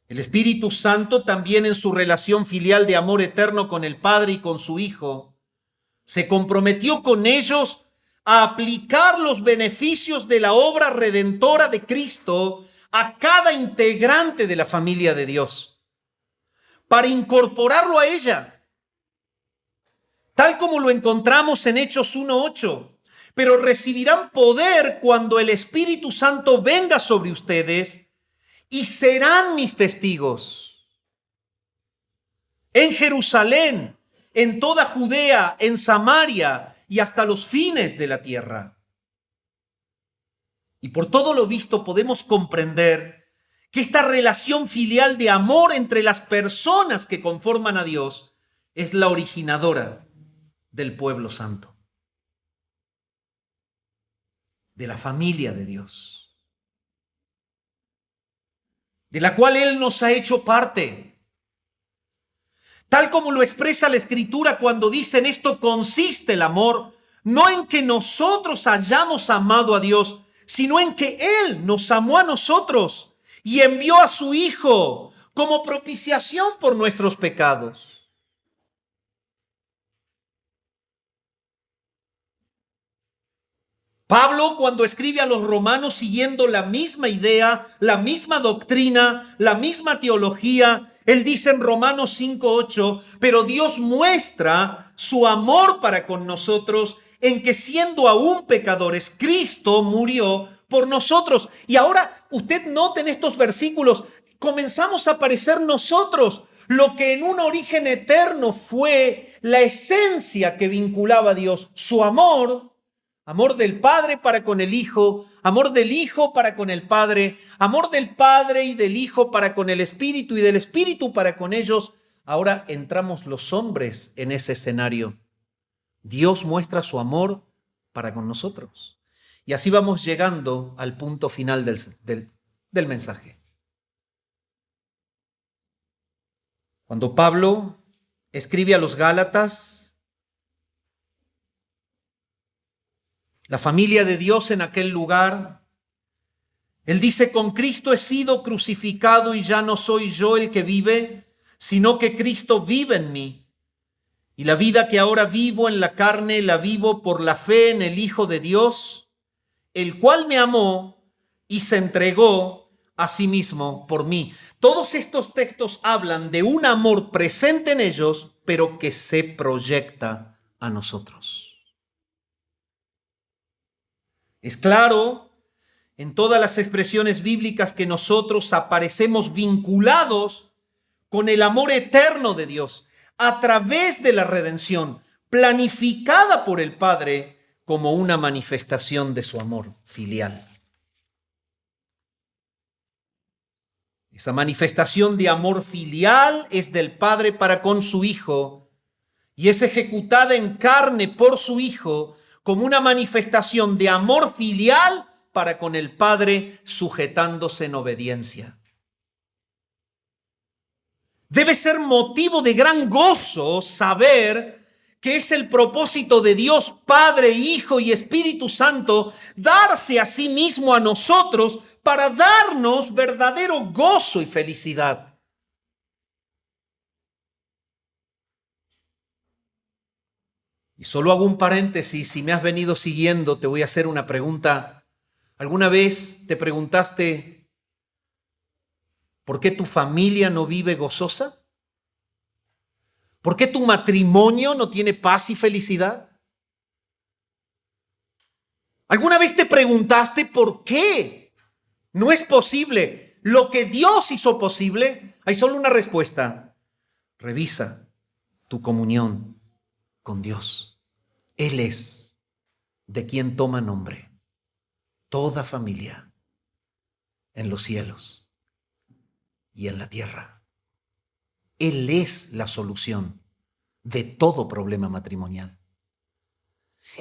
El Espíritu Santo también en su relación filial de amor eterno con el Padre y con su Hijo, se comprometió con ellos a aplicar los beneficios de la obra redentora de Cristo a cada integrante de la familia de Dios, para incorporarlo a ella, tal como lo encontramos en Hechos 1:8. Pero recibirán poder cuando el Espíritu Santo venga sobre ustedes y serán mis testigos en Jerusalén, en toda Judea, en Samaria y hasta los fines de la tierra. Y por todo lo visto podemos comprender que esta relación filial de amor entre las personas que conforman a Dios es la originadora del pueblo santo, de la familia de Dios, de la cual Él nos ha hecho parte. Tal como lo expresa la Escritura cuando dice, en esto consiste el amor, no en que nosotros hayamos amado a Dios, sino en que Él nos amó a nosotros y envió a su Hijo como propiciación por nuestros pecados. Pablo, cuando escribe a los romanos siguiendo la misma idea, la misma doctrina, la misma teología, él dice en Romanos 5:8, pero Dios muestra su amor para con nosotros en que siendo aún pecadores, Cristo murió por nosotros. Y ahora usted note en estos versículos, comenzamos a aparecer nosotros, lo que en un origen eterno fue la esencia que vinculaba a Dios, su amor. Amor del Padre para con el Hijo, amor del Hijo para con el Padre, amor del Padre y del Hijo para con el Espíritu y del Espíritu para con ellos. Ahora entramos los hombres en ese escenario. Dios muestra su amor para con nosotros. Y así vamos llegando al punto final del mensaje. Cuando Pablo escribe a los Gálatas, la familia de Dios en aquel lugar, él dice, con Cristo he sido crucificado y ya no soy yo el que vive, sino que Cristo vive en mí. Y la vida que ahora vivo en la carne, la vivo por la fe en el Hijo de Dios, el cual me amó y se entregó a sí mismo por mí. Todos estos textos hablan de un amor presente en ellos, pero que se proyecta a nosotros. Es claro en todas las expresiones bíblicas que nosotros aparecemos vinculados con el amor eterno de Dios a través de la redención planificada por el Padre como una manifestación de su amor filial. Esa manifestación de amor filial es del Padre para con su Hijo y es ejecutada en carne por su Hijo como una manifestación de amor filial para con el Padre, sujetándose en obediencia. Debe ser motivo de gran gozo saber que es el propósito de Dios, Padre, Hijo y Espíritu Santo, darse a sí mismo a nosotros para darnos verdadero gozo y felicidad. Y solo hago un paréntesis, si me has venido siguiendo, te voy a hacer una pregunta. ¿Alguna vez te preguntaste por qué tu familia no vive gozosa? ¿Por qué tu matrimonio no tiene paz y felicidad? ¿Alguna vez te preguntaste por qué no es posible lo que Dios hizo posible? Hay solo una respuesta. Revisa tu comunión con Dios. Él es de quien toma nombre toda familia en los cielos y en la tierra. Él es la solución de todo problema matrimonial.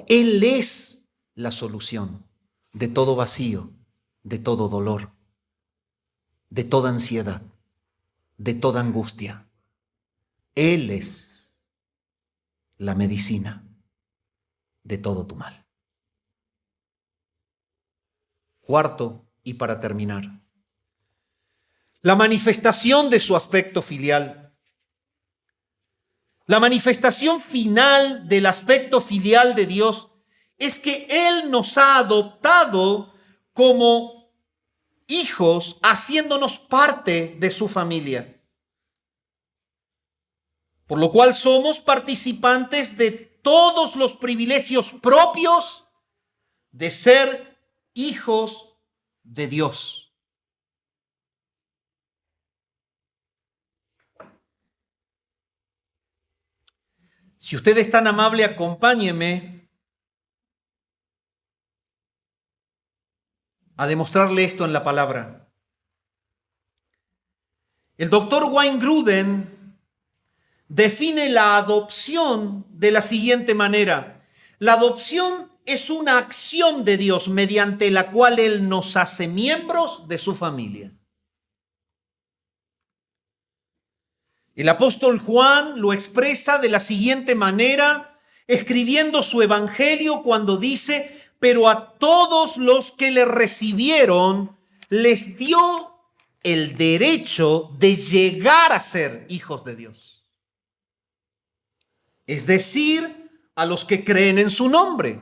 Él es la solución de todo vacío, de todo dolor, de toda ansiedad, de toda angustia. Él es la medicina de todo tu mal. Cuarto, y para terminar, la manifestación de su aspecto filial. La manifestación final del aspecto filial de Dios es que Él nos ha adoptado como hijos, haciéndonos parte de su familia. Por lo cual somos participantes de todos los privilegios propios de ser hijos de Dios. Si usted es tan amable, acompáñeme a demostrarle esto en la palabra. El doctor Wayne Grudem define la adopción de la siguiente manera. La adopción es una acción de Dios mediante la cual Él nos hace miembros de su familia. El apóstol Juan lo expresa de la siguiente manera, escribiendo su evangelio cuando dice, pero a todos los que le recibieron, les dio el derecho de llegar a ser hijos de Dios. Es decir, a los que creen en su nombre.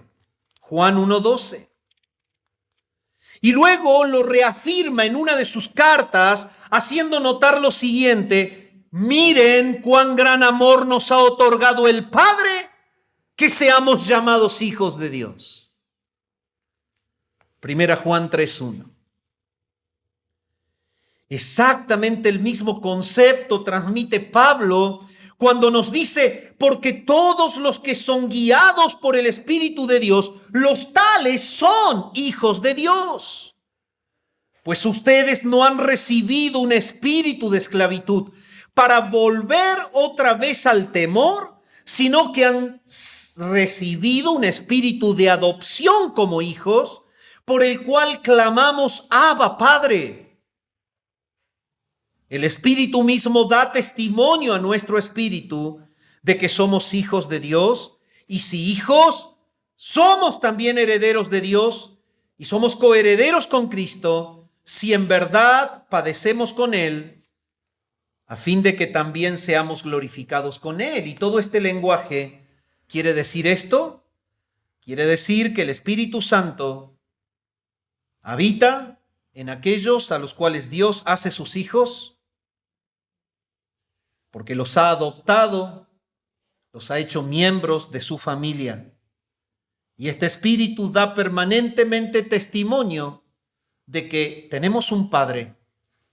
Juan 1:12. Y luego lo reafirma en una de sus cartas, haciendo notar lo siguiente: miren cuán gran amor nos ha otorgado el Padre, que seamos llamados hijos de Dios. Primera Juan 3:1. Exactamente el mismo concepto transmite Pablo cuando nos dice: porque todos los que son guiados por el Espíritu de Dios, los tales son hijos de Dios. Pues ustedes no han recibido un espíritu de esclavitud para volver otra vez al temor, sino que han recibido un espíritu de adopción como hijos, por el cual clamamos: Abba, Padre. El Espíritu mismo da testimonio a nuestro espíritu de que somos hijos de Dios, y si hijos, somos también herederos de Dios y somos coherederos con Cristo, si en verdad padecemos con Él, a fin de que también seamos glorificados con Él. Y todo este lenguaje quiere decir esto, quiere decir que el Espíritu Santo habita en aquellos a los cuales Dios hace sus hijos, porque los ha adoptado, los ha hecho miembros de su familia. Y este Espíritu da permanentemente testimonio de que tenemos un Padre,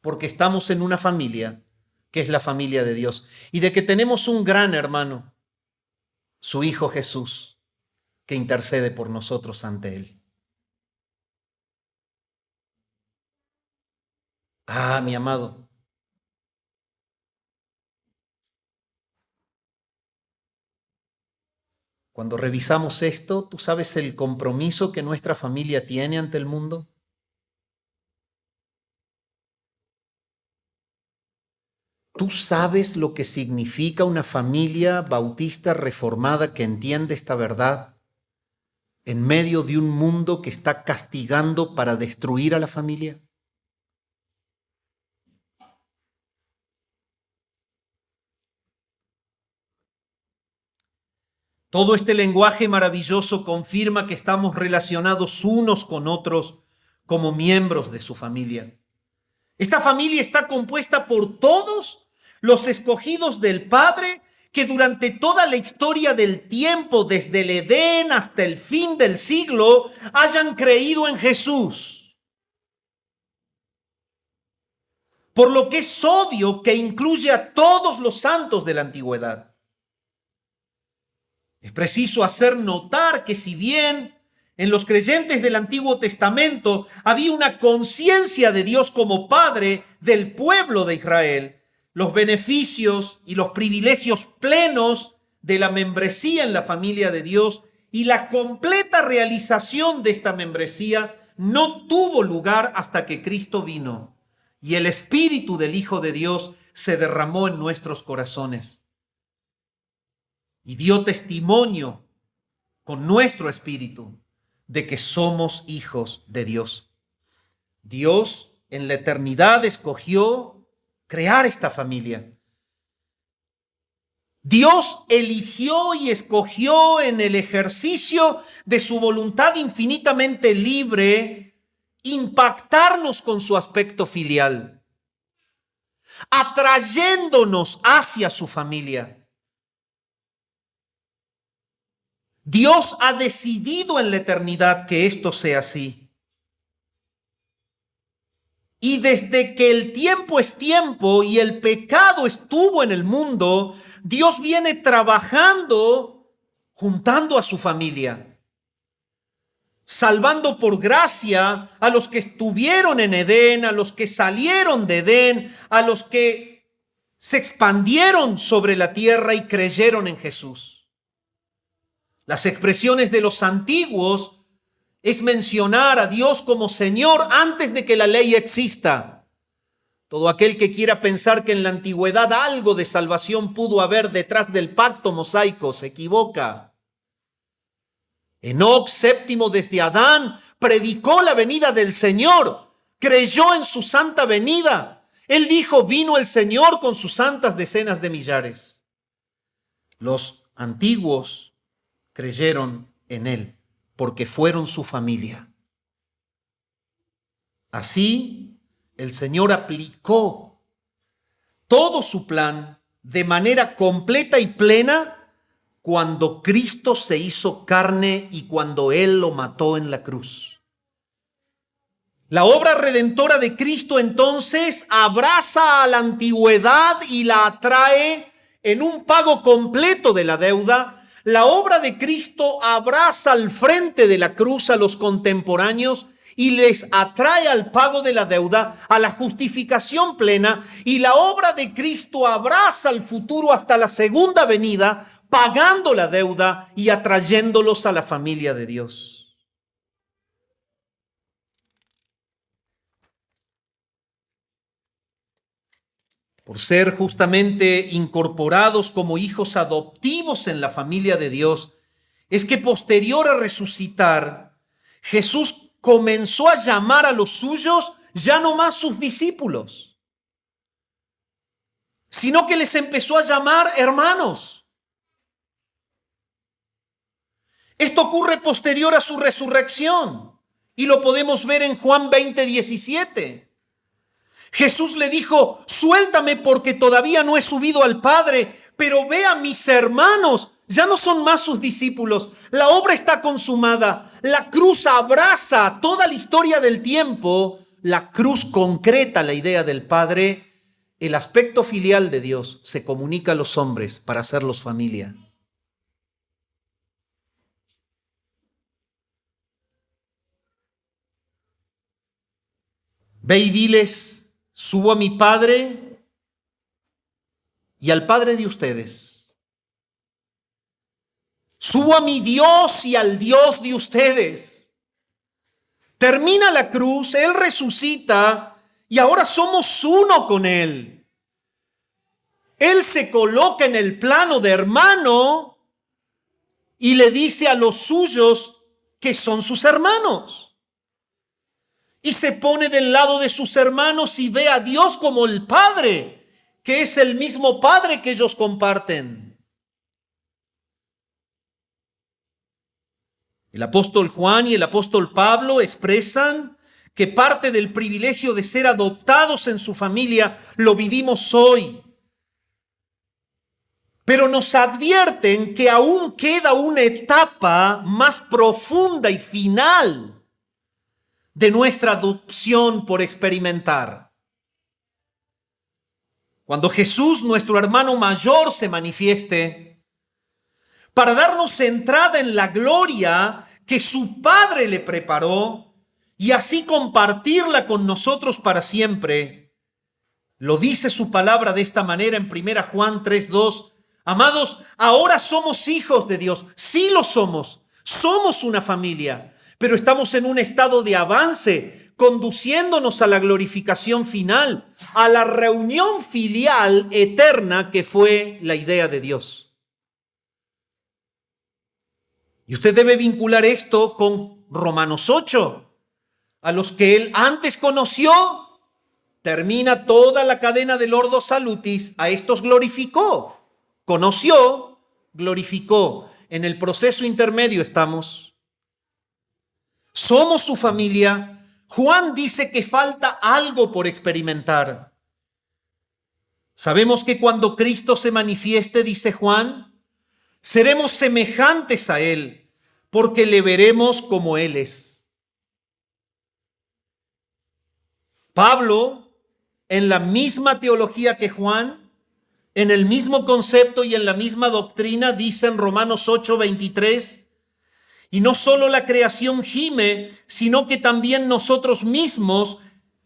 porque estamos en una familia, que es la familia de Dios, y de que tenemos un gran hermano, su Hijo Jesús, que intercede por nosotros ante Él. Ah, mi amado, cuando revisamos esto, ¿tú sabes el compromiso que nuestra familia tiene ante el mundo? ¿Tú sabes lo que significa una familia bautista reformada que entiende esta verdad en medio de un mundo que está castigando para destruir a la familia? Todo este lenguaje maravilloso confirma que estamos relacionados unos con otros como miembros de su familia. Esta familia está compuesta por todos los escogidos del Padre que durante toda la historia del tiempo, desde el Edén hasta el fin del siglo, hayan creído en Jesús. Por lo que es obvio que incluye a todos los santos de la antigüedad. Es preciso hacer notar que si bien en los creyentes del Antiguo Testamento había una conciencia de Dios como Padre del pueblo de Israel, los beneficios y los privilegios plenos de la membresía en la familia de Dios y la completa realización de esta membresía no tuvo lugar hasta que Cristo vino y el Espíritu del Hijo de Dios se derramó en nuestros corazones y dio testimonio con nuestro espíritu de que somos hijos de Dios. Dios en la eternidad escogió crear esta familia. Dios eligió y escogió en el ejercicio de su voluntad infinitamente libre impactarnos con su aspecto filial, atrayéndonos hacia su familia. Dios ha decidido en la eternidad que esto sea así. Y desde que el tiempo es tiempo y el pecado estuvo en el mundo, Dios viene trabajando, juntando a su familia, salvando por gracia a los que estuvieron en Edén, a los que salieron de Edén, a los que se expandieron sobre la tierra y creyeron en Jesús. Las expresiones de los antiguos es mencionar a Dios como Señor antes de que la ley exista. Todo aquel que quiera pensar que en la antigüedad algo de salvación pudo haber detrás del pacto mosaico se equivoca. Enoc, séptimo desde Adán, predicó la venida del Señor, creyó en su santa venida Él dijo, vino el Señor con sus santas decenas de millares. Los antiguos creyeron en Él porque fueron su familia. Así, el Señor aplicó todo su plan de manera completa y plena cuando Cristo se hizo carne y cuando Él lo mató en la cruz. La obra redentora de Cristo entonces abraza a la antigüedad y la atrae en un pago completo de la deuda. La obra de Cristo abraza al frente de la cruz a los contemporáneos y les atrae al pago de la deuda, a la justificación plena, y la obra de Cristo abraza al futuro hasta la segunda venida, pagando la deuda y atrayéndolos a la familia de Dios. Por ser justamente incorporados como hijos adoptivos en la familia de Dios, es que posterior a resucitar, Jesús comenzó a llamar a los suyos ya no más sus discípulos, sino que les empezó a llamar hermanos. Esto ocurre posterior a su resurrección y lo podemos ver en Juan 20:17. Jesús le dijo, suéltame porque todavía no he subido al Padre, pero ve a mis hermanos, ya no son más sus discípulos, la obra está consumada, la cruz abraza toda la historia del tiempo, la cruz concreta la idea del Padre, el aspecto filial de Dios se comunica a los hombres para hacerlos familia. Ve y diles, subo a mi Padre y al Padre de ustedes. Subo a mi Dios y al Dios de ustedes. Termina la cruz, Él resucita y ahora somos uno con Él. Él se coloca en el plano de hermano y le dice a los suyos que son sus hermanos. Y se pone del lado de sus hermanos y ve a Dios como el Padre, que es el mismo Padre que ellos comparten. El apóstol Juan y el apóstol Pablo expresan que parte del privilegio de ser adoptados en su familia lo vivimos hoy. Pero nos advierten que aún queda una etapa más profunda y final de nuestra adopción por experimentar. Cuando Jesús, nuestro hermano mayor, se manifieste, para darnos entrada en la gloria que su Padre le preparó y así compartirla con nosotros para siempre. Lo dice su palabra de esta manera en 1 Juan 3:2. Amados, ahora somos hijos de Dios. Sí lo somos. Somos una familia. Pero estamos en un estado de avance, conduciéndonos a la glorificación final, a la reunión filial eterna que fue la idea de Dios. Y usted debe vincular esto con Romanos 8. A los que Él antes conoció, termina toda la cadena del Ordo Salutis, a estos glorificó. Conoció, glorificó. En el proceso intermedio estamos. Somos su familia. Juan dice que falta algo por experimentar. Sabemos que cuando Cristo se manifieste, dice Juan, seremos semejantes a Él, porque le veremos como Él es. Pablo, en la misma teología que Juan, en el mismo concepto y en la misma doctrina, dice en Romanos 8:23, y no solo la creación gime, sino que también nosotros mismos,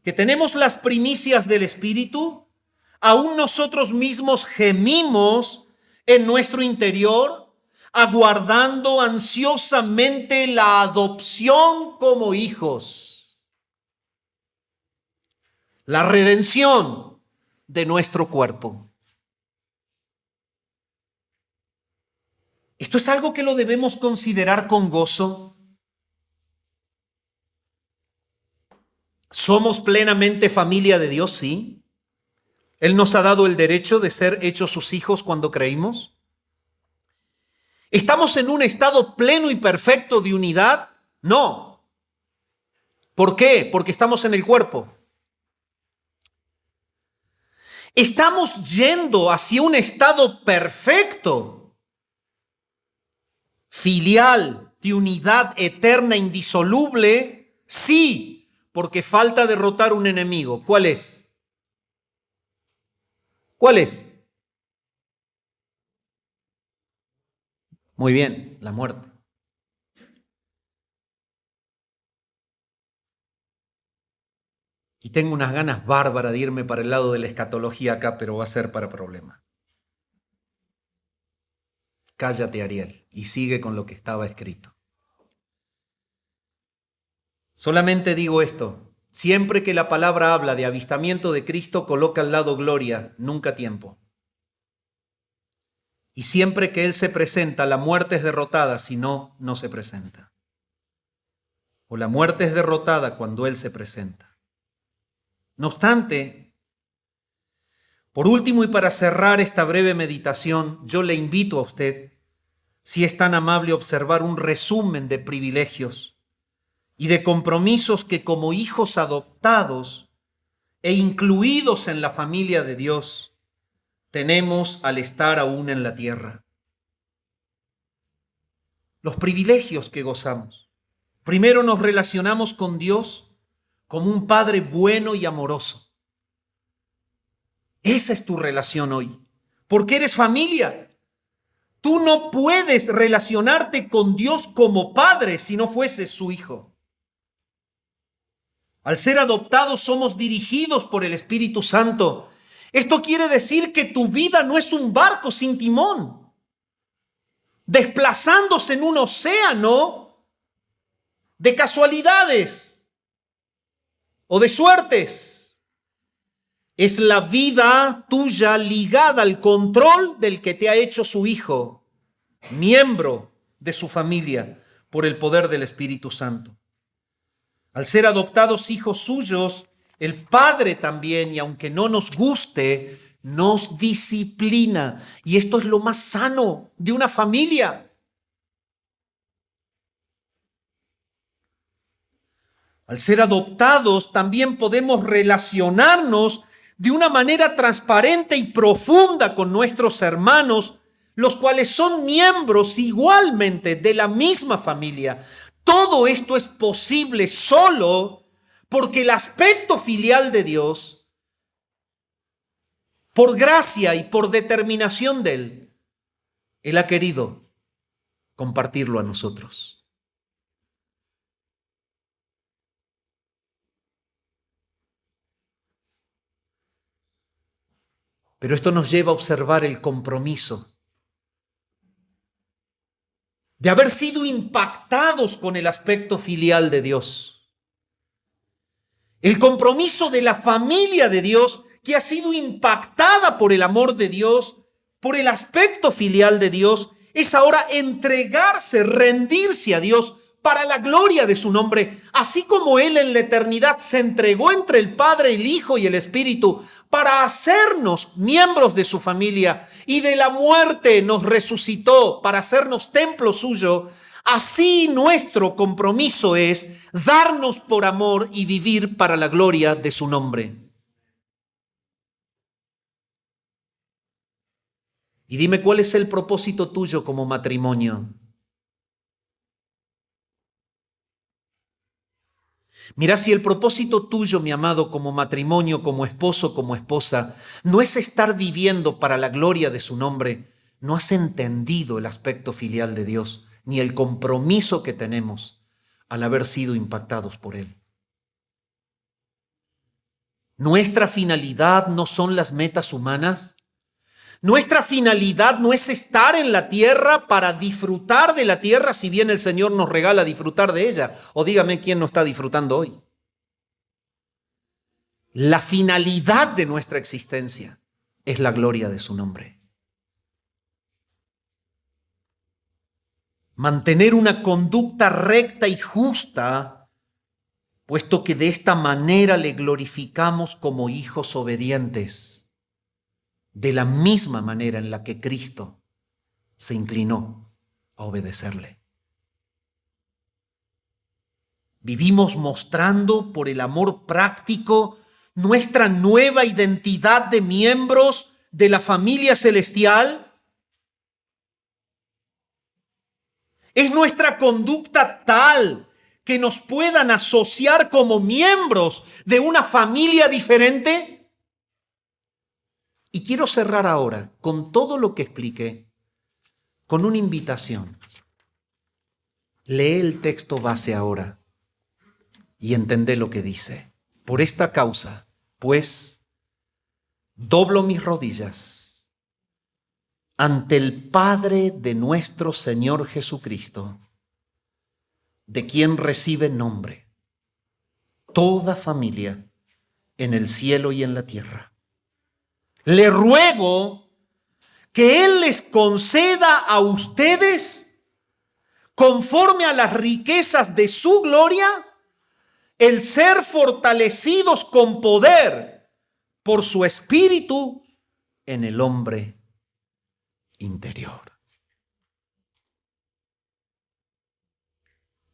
que tenemos las primicias del Espíritu, aún nosotros mismos gemimos en nuestro interior, aguardando ansiosamente la adopción como hijos, la redención de nuestro cuerpo. ¿Esto es algo que lo debemos considerar con gozo? ¿Somos plenamente familia de Dios? Sí. Él nos ha dado el derecho de ser hechos sus hijos cuando creímos. ¿Estamos en un estado pleno y perfecto de unidad? No. ¿Por qué? Porque estamos en el cuerpo. ¿Estamos yendo hacia un estado perfecto, filial, de unidad eterna, indisoluble? Sí, porque falta derrotar un enemigo. ¿Cuál es? ¿Cuál es? Muy bien, la muerte. Y tengo unas ganas bárbaras de irme para el lado de la escatología acá, pero va a ser para problema. Cállate, Ariel, y sigue con lo que estaba escrito. Solamente digo esto: siempre que la palabra habla de avistamiento de Cristo, coloca al lado gloria, nunca tiempo. Y siempre que Él se presenta, la muerte es derrotada, si no, no se presenta. O la muerte es derrotada cuando Él se presenta. No obstante, por último y para cerrar esta breve meditación, yo le invito a usted, si es tan amable, a observar un resumen de privilegios y de compromisos que como hijos adoptados e incluidos en la familia de Dios tenemos al estar aún en la tierra. Los privilegios que gozamos. Primero, nos relacionamos con Dios como un Padre bueno y amoroso. Esa es tu relación hoy, porque eres familia. Tú no puedes relacionarte con Dios como padre si no fueses su hijo. Al ser adoptados somos dirigidos por el Espíritu Santo. Esto quiere decir que tu vida no es un barco sin timón, desplazándose en un océano de casualidades o de suertes. Es la vida tuya ligada al control del que te ha hecho su hijo, miembro de su familia, por el poder del Espíritu Santo. Al ser adoptados hijos suyos, el Padre también, y aunque no nos guste, nos disciplina. Y esto es lo más sano de una familia. Al ser adoptados, también podemos relacionarnos de una manera transparente y profunda con nuestros hermanos, los cuales son miembros igualmente de la misma familia. Todo esto es posible solo porque el aspecto filial de Dios, por gracia y por determinación de Él ha querido compartirlo a nosotros. Pero esto nos lleva a observar el compromiso de haber sido impactados con el aspecto filial de Dios. El compromiso de la familia de Dios que ha sido impactada por el amor de Dios, por el aspecto filial de Dios, es ahora entregarse, rendirse a Dios para la gloria de su nombre, así como Él en la eternidad se entregó entre el Padre, el Hijo y el Espíritu para hacernos miembros de su familia, y de la muerte nos resucitó para hacernos templo suyo. Así nuestro compromiso es darnos por amor y vivir para la gloria de su nombre. Y dime, ¿cuál es el propósito tuyo como matrimonio? Mira, si el propósito tuyo, mi amado, como matrimonio, como esposo, como esposa, no es estar viviendo para la gloria de su nombre, no has entendido el aspecto filial de Dios, ni el compromiso que tenemos al haber sido impactados por Él. Nuestra finalidad no son las metas humanas. Nuestra finalidad no es estar en la tierra para disfrutar de la tierra, si bien el Señor nos regala disfrutar de ella. O dígame quién no está disfrutando hoy. La finalidad de nuestra existencia es la gloria de su nombre. Mantener una conducta recta y justa, puesto que de esta manera le glorificamos como hijos obedientes. de la misma manera en la que Cristo se inclinó a obedecerle. Vivimos mostrando por el amor práctico nuestra nueva identidad de miembros de la familia celestial. ¿Es nuestra conducta tal que nos puedan asociar como miembros de una familia diferente? Y quiero cerrar ahora con todo lo que expliqué, con una invitación. Lee el texto base ahora y entendé lo que dice. Por esta causa, pues, doblo mis rodillas ante el Padre de nuestro Señor Jesucristo, de quien recibe nombre toda familia en el cielo y en la tierra. Le ruego que Él les conceda a ustedes, conforme a las riquezas de su gloria, el ser fortalecidos con poder por su Espíritu en el hombre interior.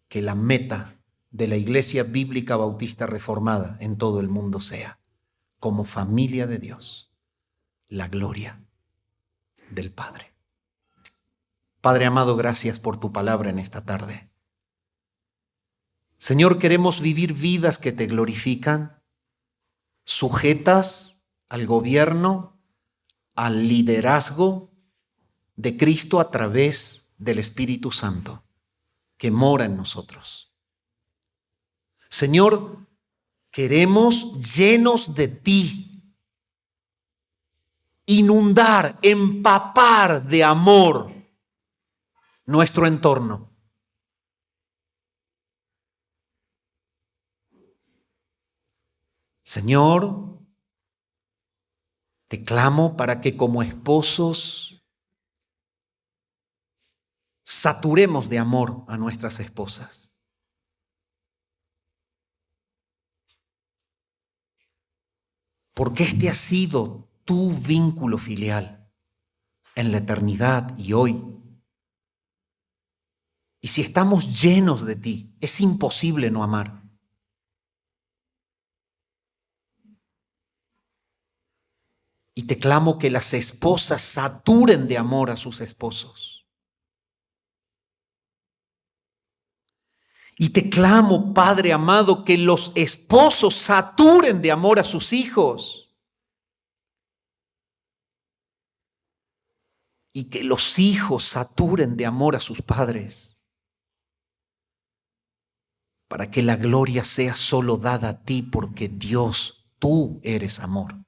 Que la meta de la Iglesia Bíblica Bautista Reformada en todo el mundo sea, como familia de Dios, la gloria del Padre. Padre amado, gracias por tu palabra en esta tarde. Señor, queremos vivir vidas que te glorifican, sujetas al gobierno, al liderazgo de Cristo a través del Espíritu Santo que mora en nosotros. Señor, queremos, llenos de ti, inundar, empapar de amor nuestro entorno. Señor, te clamo para que como esposos saturemos de amor a nuestras esposas. Porque este ha sido tu vínculo filial en la eternidad y hoy. Y si estamos llenos de ti, es imposible no amar. Y te clamo que las esposas saturen de amor a sus esposos. Y te clamo, Padre amado, que los esposos saturen de amor a sus hijos. Y que los hijos saturen de amor a sus padres. Para que la gloria sea solo dada a ti, porque Dios, tú eres amor.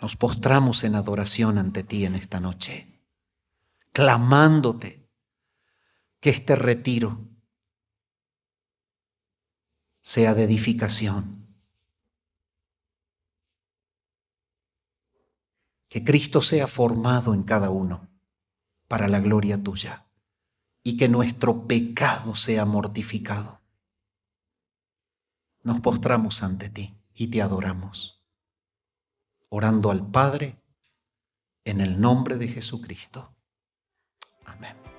Nos postramos en adoración ante ti en esta noche, clamándote que este retiro sea de edificación, que Cristo sea formado en cada uno para la gloria tuya y que nuestro pecado sea mortificado. Nos postramos ante ti y te adoramos, orando al Padre en el nombre de Jesucristo. Amén.